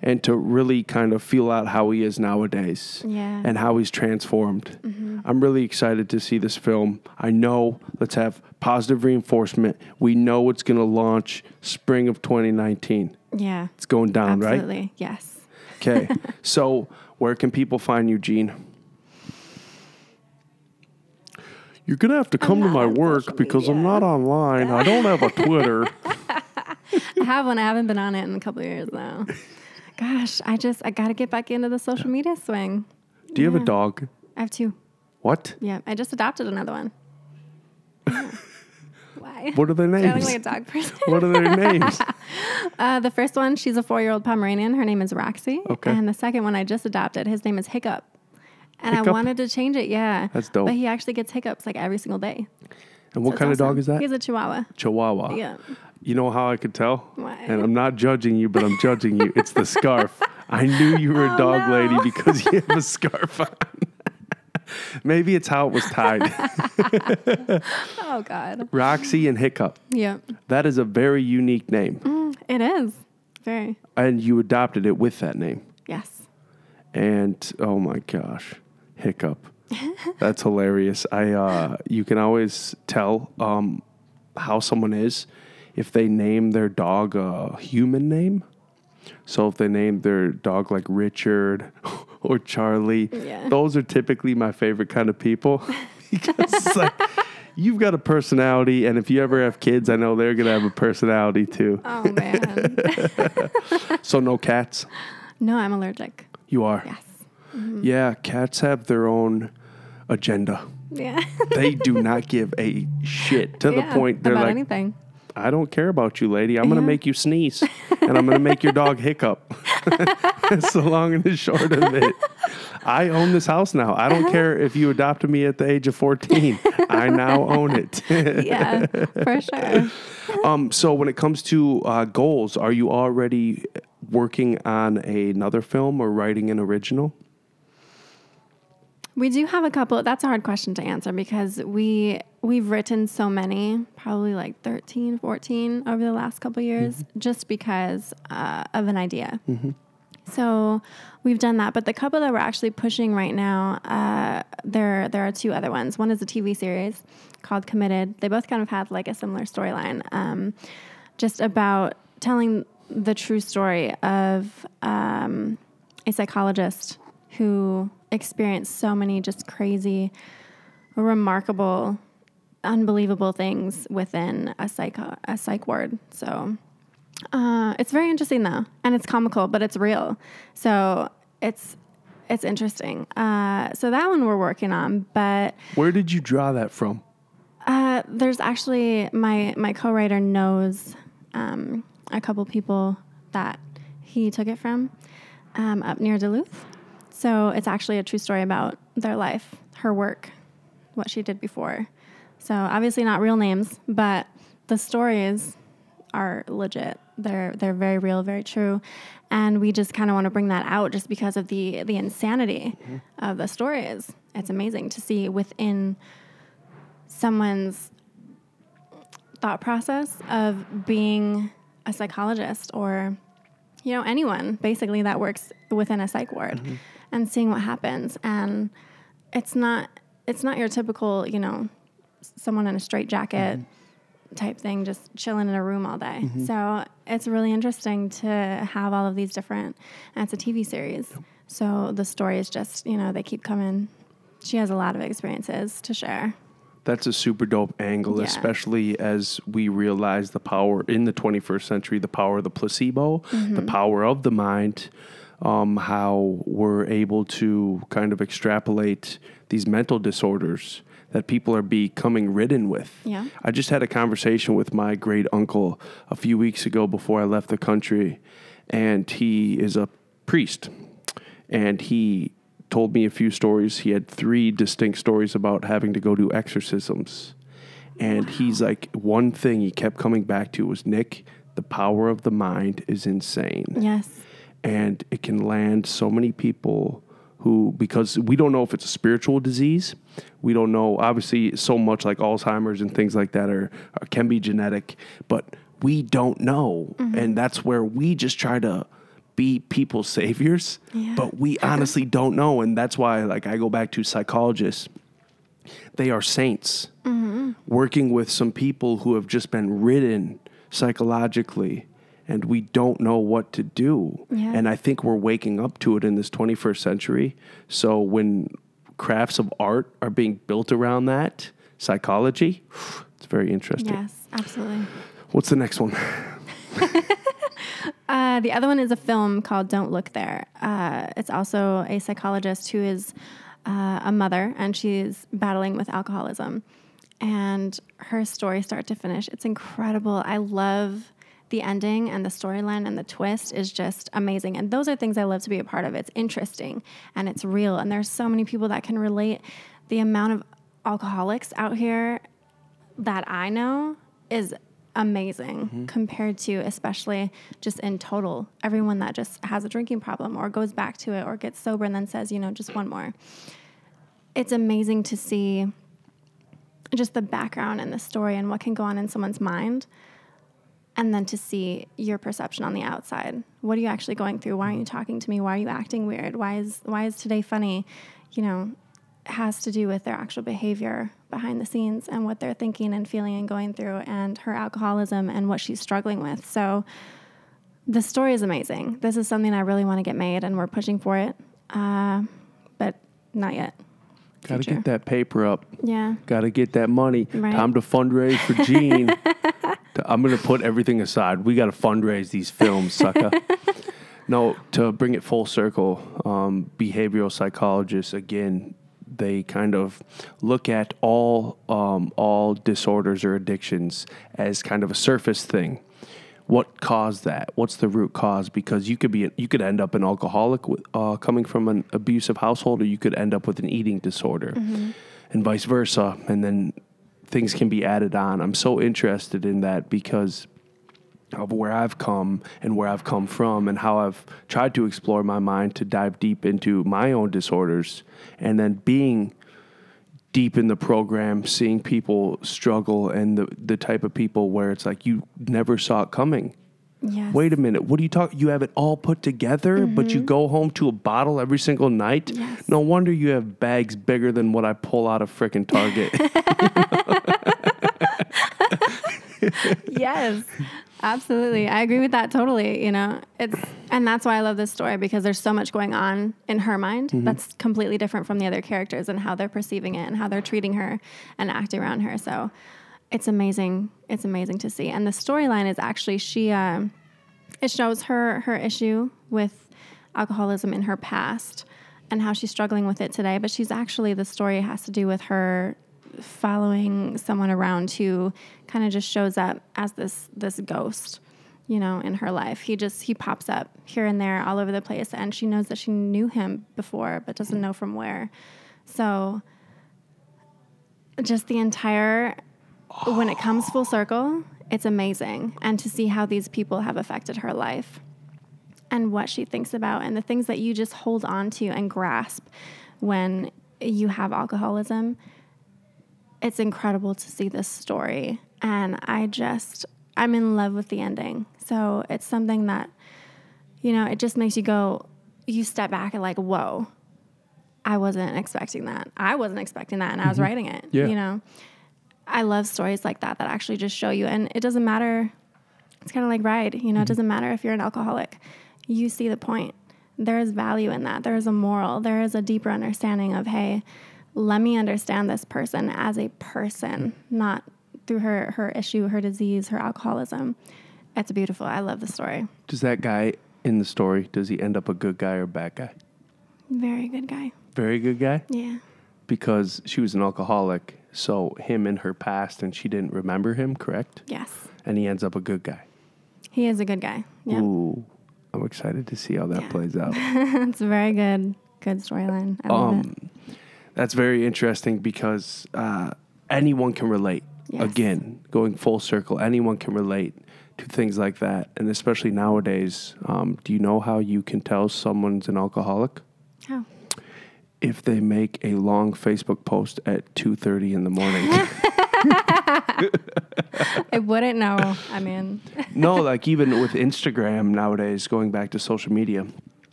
and to really kind of feel out how he is nowadays and how he's transformed. I'm really excited to see this film. I know, let's have positive reinforcement. We know it's going to launch spring of 2019. Yeah. It's going down, right? Absolutely, yes. Okay, so where can people find you, Jean? You're going to have to come to my work because I'm not online. I don't have a Twitter. I have one. I haven't been on it in a couple of years, though. Gosh, I got to get back into the social media swing. Do you have a dog? I have 2. What? Yeah, I just adopted another one. Yeah. Why? What are their names? I look like a dog person. What are their names? The first one, she's a 4-year-old Pomeranian. Her name is Roxy. Okay. And the second one I just adopted, his name is Hiccup. And Hiccup? I wanted to change it, yeah. That's dope. But he actually gets hiccups like every single day. And what kind of dog is that? He's a Chihuahua. Chihuahua. Yeah. You know how I could tell? Why? And I'm not judging you, but I'm judging you. It's the scarf. I knew you were a dog lady because you have a scarf on. Maybe it's how it was tied. Oh, God. Roxy and Hiccup. Yeah. That is a very unique name. It is. Very. And you adopted it with that name. Yes. And, oh my gosh, Hiccup. That's hilarious. You can always tell how someone is if they name their dog a human name. So if they name their dog like Richard or Charlie, those are typically my favorite kind of people. Because it's like, you've got a personality, and if you ever have kids, I know they're going to have a personality too. Oh, man. So no cats? No, I'm allergic. You are? Yes. Yeah, cats have their own agenda. Yeah. They do not give a shit to the point they're about like, anything. I don't care about you, lady. I'm going to make you sneeze, and I'm going to make your dog hiccup. That's the long and the short of it. I own this house now. I don't care if you adopted me at the age of 14. I now own it. Yeah, for sure. So when it comes to goals, are you already working on another film or writing an original? We do have a couple. That's a hard question to answer because we've written so many, probably like 13, 14 over the last couple of years, just because of an idea. So we've done that. But the couple that we're actually pushing right now, there are 2 other ones. One is a TV series called Committed. They both kind of have like a similar storyline, just about telling the true story of a psychologist who experienced so many just crazy, remarkable, unbelievable things within a psych ward. So it's very interesting though, and it's comical, but it's real. So it's interesting. So that one we're working on. But where did you draw that from? There's actually my co-writer knows a couple people that he took it from up near Duluth. So it's actually a true story about their life, her work, what she did before. So obviously not real names, but the stories are legit. They're very real, very true. And we just kind of want to bring that out just because of the insanity of the stories. It's amazing to see within someone's thought process of being a psychologist or, anyone basically that works within a psych ward and seeing what happens. And it's not your typical, someone in a straitjacket type thing, just chilling in a room all day. So it's really interesting to have all of these different, and it's a TV series. So the stories just, they keep coming. She has a lot of experiences to share. That's a super dope angle, especially as we realize the power in the 21st century, the power of the placebo, the power of the mind, how we're able to kind of extrapolate these mental disorders that people are becoming ridden with. Yeah. I just had a conversation with my great uncle a few weeks ago before I left the country, and he is a priest, and he told me a few stories. He had 3 distinct stories about having to go do exorcisms. And he's like, one thing he kept coming back to was, Nick, the power of the mind is insane. Yes. And it can land so many people who, because we don't know if it's a spiritual disease. We don't know, obviously, so much like Alzheimer's and things like that can be genetic, but we don't know. And that's where we just try to be people's saviors, but we honestly don't know. And that's why, I go back to psychologists. They are saints working with some people who have just been ridden psychologically, and we don't know what to do. Yeah. And I think we're waking up to it in this 21st century. So when crafts of art are being built around that psychology, it's very interesting. Yes, absolutely. What's the next one? The other one is a film called Don't Look There. It's also a psychologist who is a mother, and she's battling with alcoholism. And her story, start to finish, it's incredible. I love the ending, and the storyline and the twist is just amazing. And those are things I love to be a part of. It's interesting and it's real. And there's so many people that can relate. The amount of alcoholics out here that I know is amazing compared to, especially just in total, everyone that just has a drinking problem or goes back to it or gets sober and then says, just one more. It's amazing to see just the background and the story and what can go on in someone's mind, and then to see your perception on the outside. What are you actually going through? Why aren't you talking to me? Why are you acting weird? Why is today funny? It has to do with their actual behavior behind the scenes and what they're thinking and feeling and going through, and her alcoholism and what she's struggling with. So the story is amazing. This is something I really want to get made, and we're pushing for it, but not yet. Got to get that paper up. Yeah. Got to get that money. Right. Time to fundraise for Gene. I'm going to put everything aside. We got to fundraise these films, sucker. No, to bring it full circle, behavioral psychologists, again, they kind of look at all disorders or addictions as kind of a surface thing. What caused that? What's the root cause? Because you could end up an alcoholic coming from an abusive household, or you could end up with an eating disorder, and vice versa. And then things can be added on. I'm so interested in that because of where I've come and where I've come from, and how I've tried to explore my mind to dive deep into my own disorders, and then being deep in the program, seeing people struggle, and the type of people where it's like you never saw it coming. Yes. Wait a minute, what are you talking? You have it all put together, but you go home to a bottle every single night? Yes. No wonder you have bags bigger than what I pull out of frickin' Target. Yes, absolutely. I agree with that totally. And that's why I love this story, because there's so much going on in her mind that's completely different from the other characters and how they're perceiving it and how they're treating her and acting around her. So it's amazing. It's amazing to see. And the storyline is actually it shows her issue with alcoholism in her past and how she's struggling with it today. But the story has to do with her following someone around who kind of just shows up as this ghost, in her life. He pops up here and there all over the place, and she knows that she knew him before, but doesn't know from where. So just the entire, when it comes full circle, it's amazing. And to see how these people have affected her life and what she thinks about and the things that you just hold on to and grasp when you have alcoholism. It's incredible to see this story, and I'm in love with the ending. So it's something that, it just makes you step back and like, whoa, I wasn't expecting that. And I was writing it, I love stories like that actually just show you, and it doesn't matter. It's kind of like Ride, it doesn't matter if you're an alcoholic. You see the point. There is value in that. There is a moral. There is a deeper understanding of, hey, let me understand this person as a person, not through her issue, her disease, her alcoholism. It's beautiful. I love the story. Does that guy in the story, does he end up a good guy or a bad guy? Very good guy. Very good guy? Yeah. Because she was an alcoholic, so him in her past, and she didn't remember him, correct? Yes. And he ends up a good guy. He is a good guy. Yep. Ooh, I'm excited to see how that plays out. It's a very good storyline. I love it. That's very interesting because anyone can relate. Yes. Again, going full circle, anyone can relate to things like that. And especially nowadays, do you know how you can tell someone's an alcoholic? How? If they make a long Facebook post at 2:30 in the morning. I wouldn't know. I mean. No, like even with Instagram nowadays, going back to social media,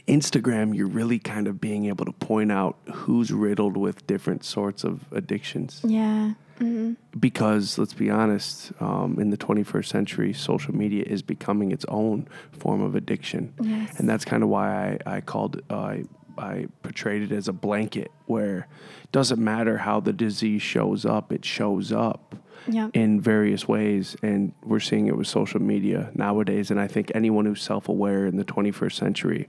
Instagram, you're really kind of being able to point out who's riddled with different sorts of addictions. Yeah. Mm-hmm. Because let's be honest, in the 21st century, social media is becoming its own form of addiction. Yes. And that's kind of why I portrayed it as a blanket, where it doesn't matter how the disease shows up, it shows up in various ways. And we're seeing it with social media nowadays. And I think anyone who's self-aware in the 21st century,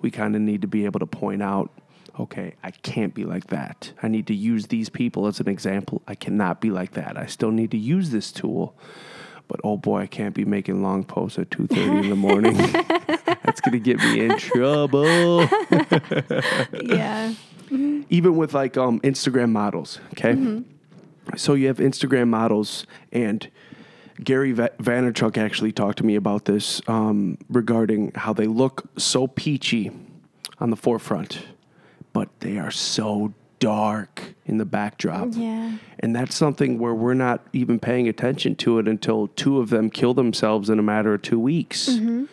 we kind of need to be able to point out, okay, I can't be like that. I need to use these people as an example. I cannot be like that. I still need to use this tool. But oh boy, I can't be making long posts at 2:30 in the morning. That's going to get me in trouble. Yeah. Mm-hmm. Even with like Instagram models, okay? Mm-hmm. So you have Instagram models, and Gary Vaynerchuk actually talked to me about this regarding how they look so peachy on the forefront, but they are so dark in the backdrop. Yeah. And that's something where we're not even paying attention to it until two of them kill themselves in a matter of 2 weeks. Mm-hmm.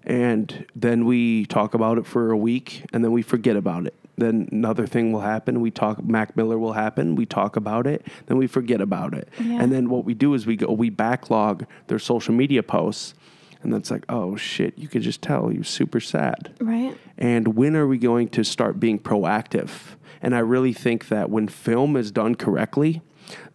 And then we talk about it for a week, and then we forget about it. Then another thing will happen. Mac Miller will happen. We talk about it. Then we forget about it. Yeah. And then what we do is we backlog their social media posts. And that's like, oh, shit, you could just tell you're super sad. Right. And when are we going to start being proactive? And I really think that when film is done correctly,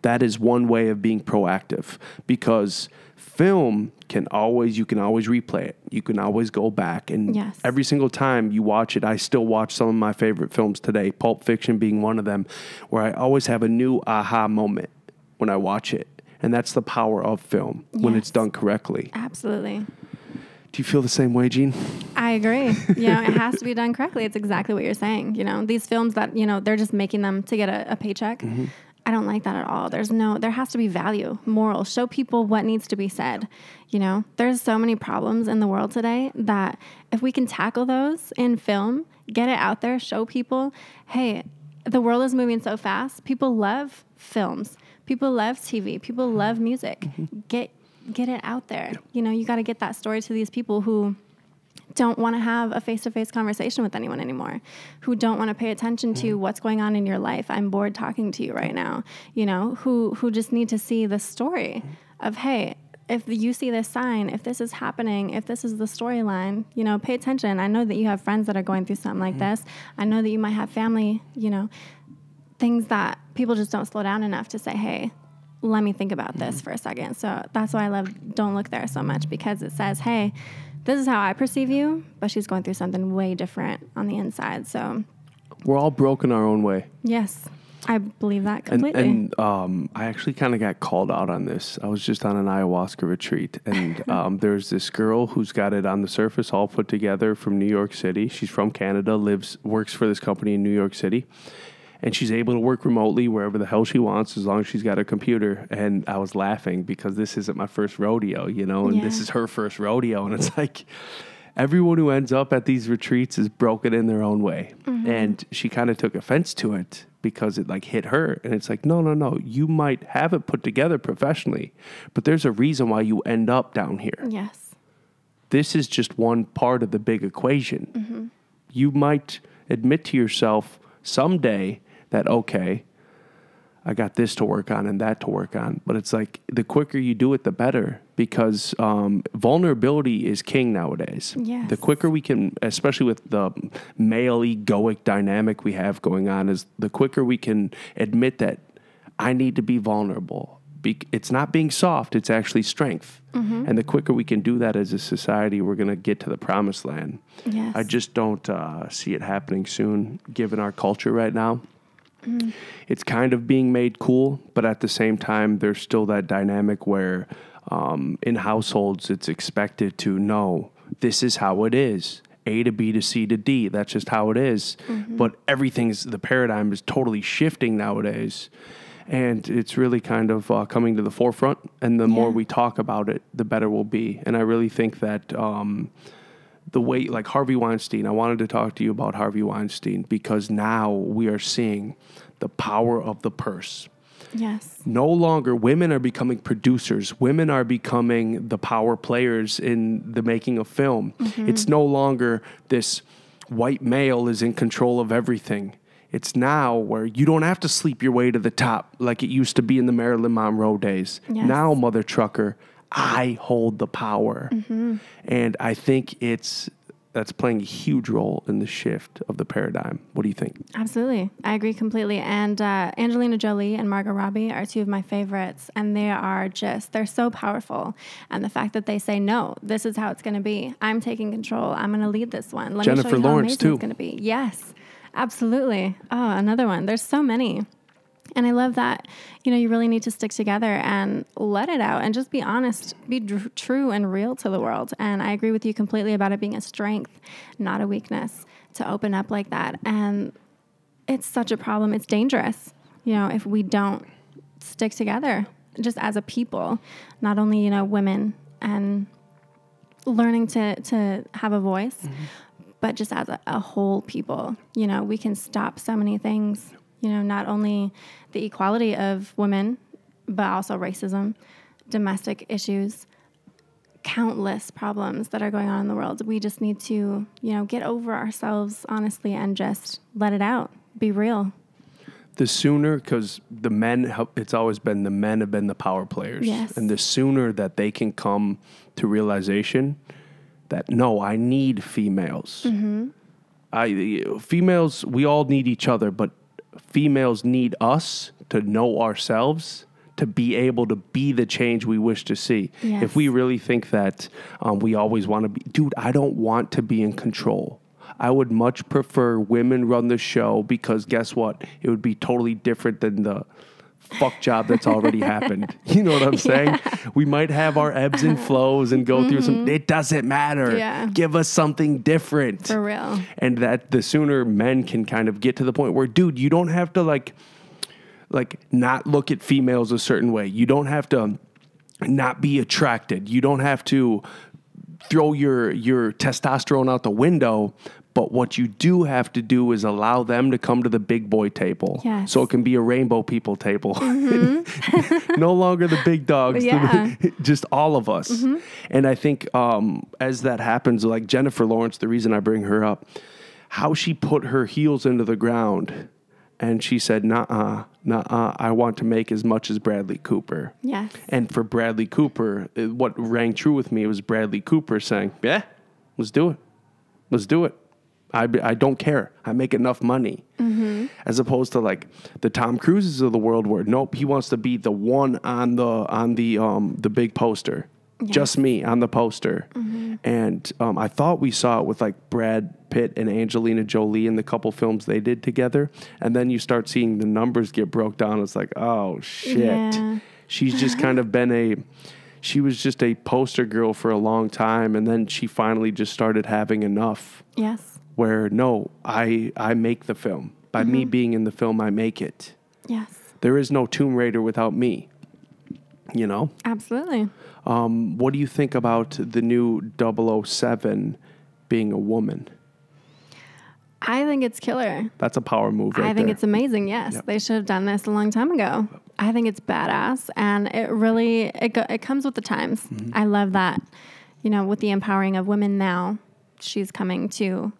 that is one way of being proactive, because film you can always replay it. You can always go back, and every single time you watch it, I still watch some of my favorite films today, Pulp Fiction being one of them, where I always have a new aha moment when I watch it. And that's the power of film when it's done correctly. Absolutely. Do you feel the same way, Jean? I agree. It has to be done correctly. It's exactly what you're saying. These films that, they're just making them to get a paycheck. Mm-hmm. I don't like that at all. There has to be value, moral, show people what needs to be said. There's so many problems in the world today that if we can tackle those in film, get it out there, show people, hey, the world is moving so fast. People love films. People love TV. People love music. Mm-hmm. Get it out there. Yep. You got to get that story to these people who don't want to have a face-to-face conversation with anyone anymore, who don't want to pay attention to what's going on in your life. I'm bored talking to you right now, who just need to see the story of, hey, if you see this sign, if this is happening, if this is the storyline, you know, pay attention. I know that you have friends that are going through something like this. I know that you might have family, you know, things that people just don't slow down enough to say, hey, let me think about this for a second. So that's why I love Don't Look There so much, because it says, hey, this is how I perceive you, but she's going through something way different on the inside. So we're all broken our own way. yes, I believe that completely. And I actually kind of got called out on this. I was just on an ayahuasca retreat, and there's this girl who's got it on the surface all put together from New York City. She's from Canada, works for this company in New York City, and she's able to work remotely wherever the hell she wants as long as she's got a computer. And I was laughing because this isn't my first rodeo, you know, and this is her first rodeo. And it's like everyone who ends up at these retreats is broken in their own way. And she kind of took offense to it because it like hit her. And it's like, no. You might have it put together professionally, but there's a reason why you end up down here. Yes. This is just one part of the big equation. You might admit to yourself someday that, okay, I got this to work on and that to work on. But it's like the quicker you do it, the better, because vulnerability is king nowadays. Yes. The quicker we can, especially with the male egoic dynamic we have going on, is the quicker we can admit that I need to be vulnerable. It's not being soft, it's actually strength. And the quicker we can do that as a society, we're going to get to the promised land. Yes. I just don't see it happening soon, given our culture right now. It's kind of being made cool, but at the same time, there's still that dynamic where in households, it's expected to know this is how it is. A to B to C to D. That's just how it is. But the paradigm is totally shifting nowadays. And it's really kind of coming to the forefront. And the more we talk about it, the better we'll be. And I really think that the way, like Harvey Weinstein, I wanted to talk to you about Harvey Weinstein because now we are seeing the power of the purse. Yes. No longer women are becoming producers. Women are becoming the power players in the making of film. It's no longer this white male is in control of everything. It's now where you don't have to sleep your way to the top like it used to be in the Marilyn Monroe days. Yes. Now, mother trucker, I hold the power. And I think that's playing a huge role in the shift of the paradigm. What do you think? Absolutely. I agree completely. And Angelina Jolie and Margot Robbie are two of my favorites. And they're so powerful. And the fact that they say, no, this is how it's going to be. I'm taking control. I'm going to lead this one. Let Jennifer me show you Lawrence, how amazing too. It's going to be. Yes, absolutely. Oh, another one. There's so many. And I love that, you really need to stick together and let it out and just be honest, be true and real to the world. And I agree with you completely about it being a strength, not a weakness, to open up like that. And it's such a problem. It's dangerous, if we don't stick together just as a people, not only, women and learning to have a voice, but just as a whole people, we can stop so many things. Not only the equality of women, but also racism, domestic issues, countless problems that are going on in the world. We just need to, get over ourselves, honestly, and just let it out. Be real. The sooner, because it's always been the men have been the power players. Yes. And the sooner that they can come to realization that, no, I need females. Females, we all need each other, but females need us to know ourselves to be able to be the change we wish to see. Yes. If we really think that we always want to be, dude, I don't want to be in control. I would much prefer women run the show because guess what? It would be totally different than the fuck job that's already happened. You know what I'm saying? We might have our ebbs and flows and go through some, it doesn't matter. Yeah. Give us something different. For real. And that the sooner men can kind of get to the point where, dude, you don't have to like not look at females a certain way. You don't have to not be attracted. You don't have to throw your testosterone out the window. But what you do have to do is allow them to come to the big boy table. Yes. So it can be a rainbow people table. No longer the big dogs, Yeah. just all of us. And I think as that happens, like Jennifer Lawrence, the reason I bring her up, how she put her heels into the ground And she said, nuh-uh, I want to make as much as Bradley Cooper. Yes. And for Bradley Cooper, what rang true with me was Bradley Cooper saying, yeah, let's do it. Let's do it. I don't care. I make enough money. Mm-hmm. As opposed to like the Tom Cruises of the world where, nope, he wants to be the one on the big poster. Yes. Just me on the poster. Mm-hmm. And I thought we saw it with like Brad Pitt and Angelina Jolie in the couple films they did together. And then you start seeing the numbers get broke down. It's like, oh, shit. Yeah. She's just kind of been she was just a poster girl for a long time. And then she finally just started having enough. Yes. Where, no, I make the film. By me being in the film, I make it. Yes. There is no Tomb Raider without me. You know? Absolutely. What do you think about the new 007 being a woman? I think it's killer. That's a power move right I think there. it's amazing, yes. Yep. They should have done this a long time ago. I think it's badass, and it really, it comes with the times. Mm-hmm. I love that, with the empowering of women now, she's coming too.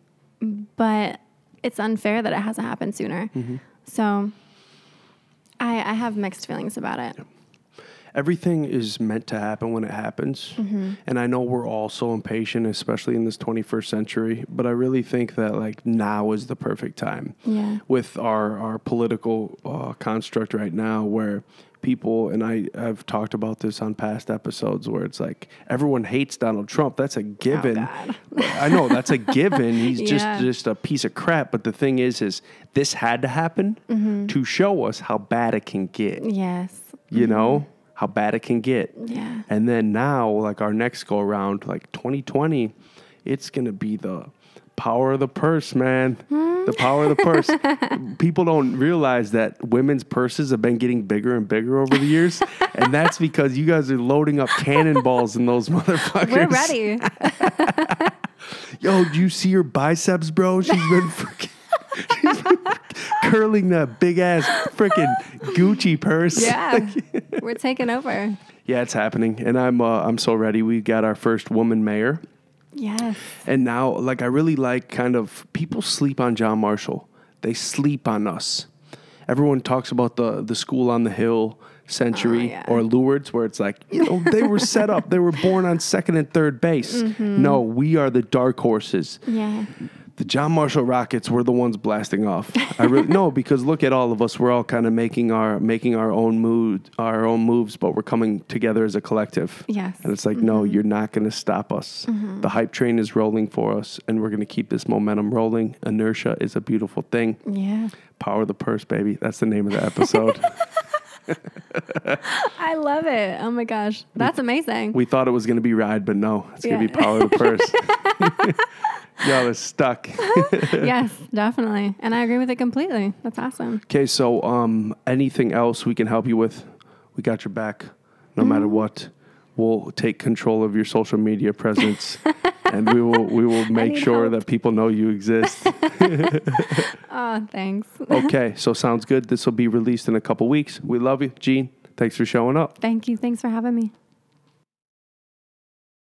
But it's unfair that it hasn't happened sooner. Mm-hmm. So I have mixed feelings about it. Yep. Everything is meant to happen when it happens. Mm-hmm. And I know we're all so impatient, especially in this 21st century, but I really think that like now is the perfect time. Yeah. With our political construct right now where people, and I've talked about this on past episodes where it's like everyone hates Donald Trump. That's a given. Oh, I know that's a given. He's just a piece of crap. But the thing is this had to happen to show us how bad it can get. Yes. You know? How bad it can get. Yeah. And then now, like our next go around, like 2020, it's going to be the power of the purse, man. The power of the purse. People don't realize that women's purses have been getting bigger and bigger over the years. And that's because you guys are loading up cannonballs in those motherfuckers. We're ready. Yo, do you see her biceps, bro? She's been freaking... curling that big ass freaking Gucci purse. Yeah, we're taking over. Yeah, it's happening, and I'm so ready. We got our first woman mayor. Yes. And now, like, I really like kind of people sleep on John Marshall. They sleep on us. Everyone talks about the school on the hill century or Lourdes, where it's like, they were set up. They were born on second and third base. Mm-hmm. No, we are the dark horses. Yeah. The John Marshall Rockets were the ones blasting off. I really no, because look at all of us. We're all kind of making our own moves, but we're coming together as a collective. Yes. And it's like, no, you're not going to stop us. Mm-hmm. The hype train is rolling for us, and we're going to keep this momentum rolling. Inertia is a beautiful thing. Yeah. Power of the purse, baby. That's the name of the episode. I love it. Oh my gosh, that's amazing. We thought it was going to be ride, but no, it's going to be power of the purse. Y'all are stuck. Yes, definitely. And I agree with it completely. That's awesome. Okay, so anything else we can help you with? We got your back no matter what. We'll take control of your social media presence and we will make sure that people know you exist. Oh, thanks. Okay, so sounds good. This will be released in a couple weeks. We love you, Gene. Thanks for showing up. Thank you. Thanks for having me.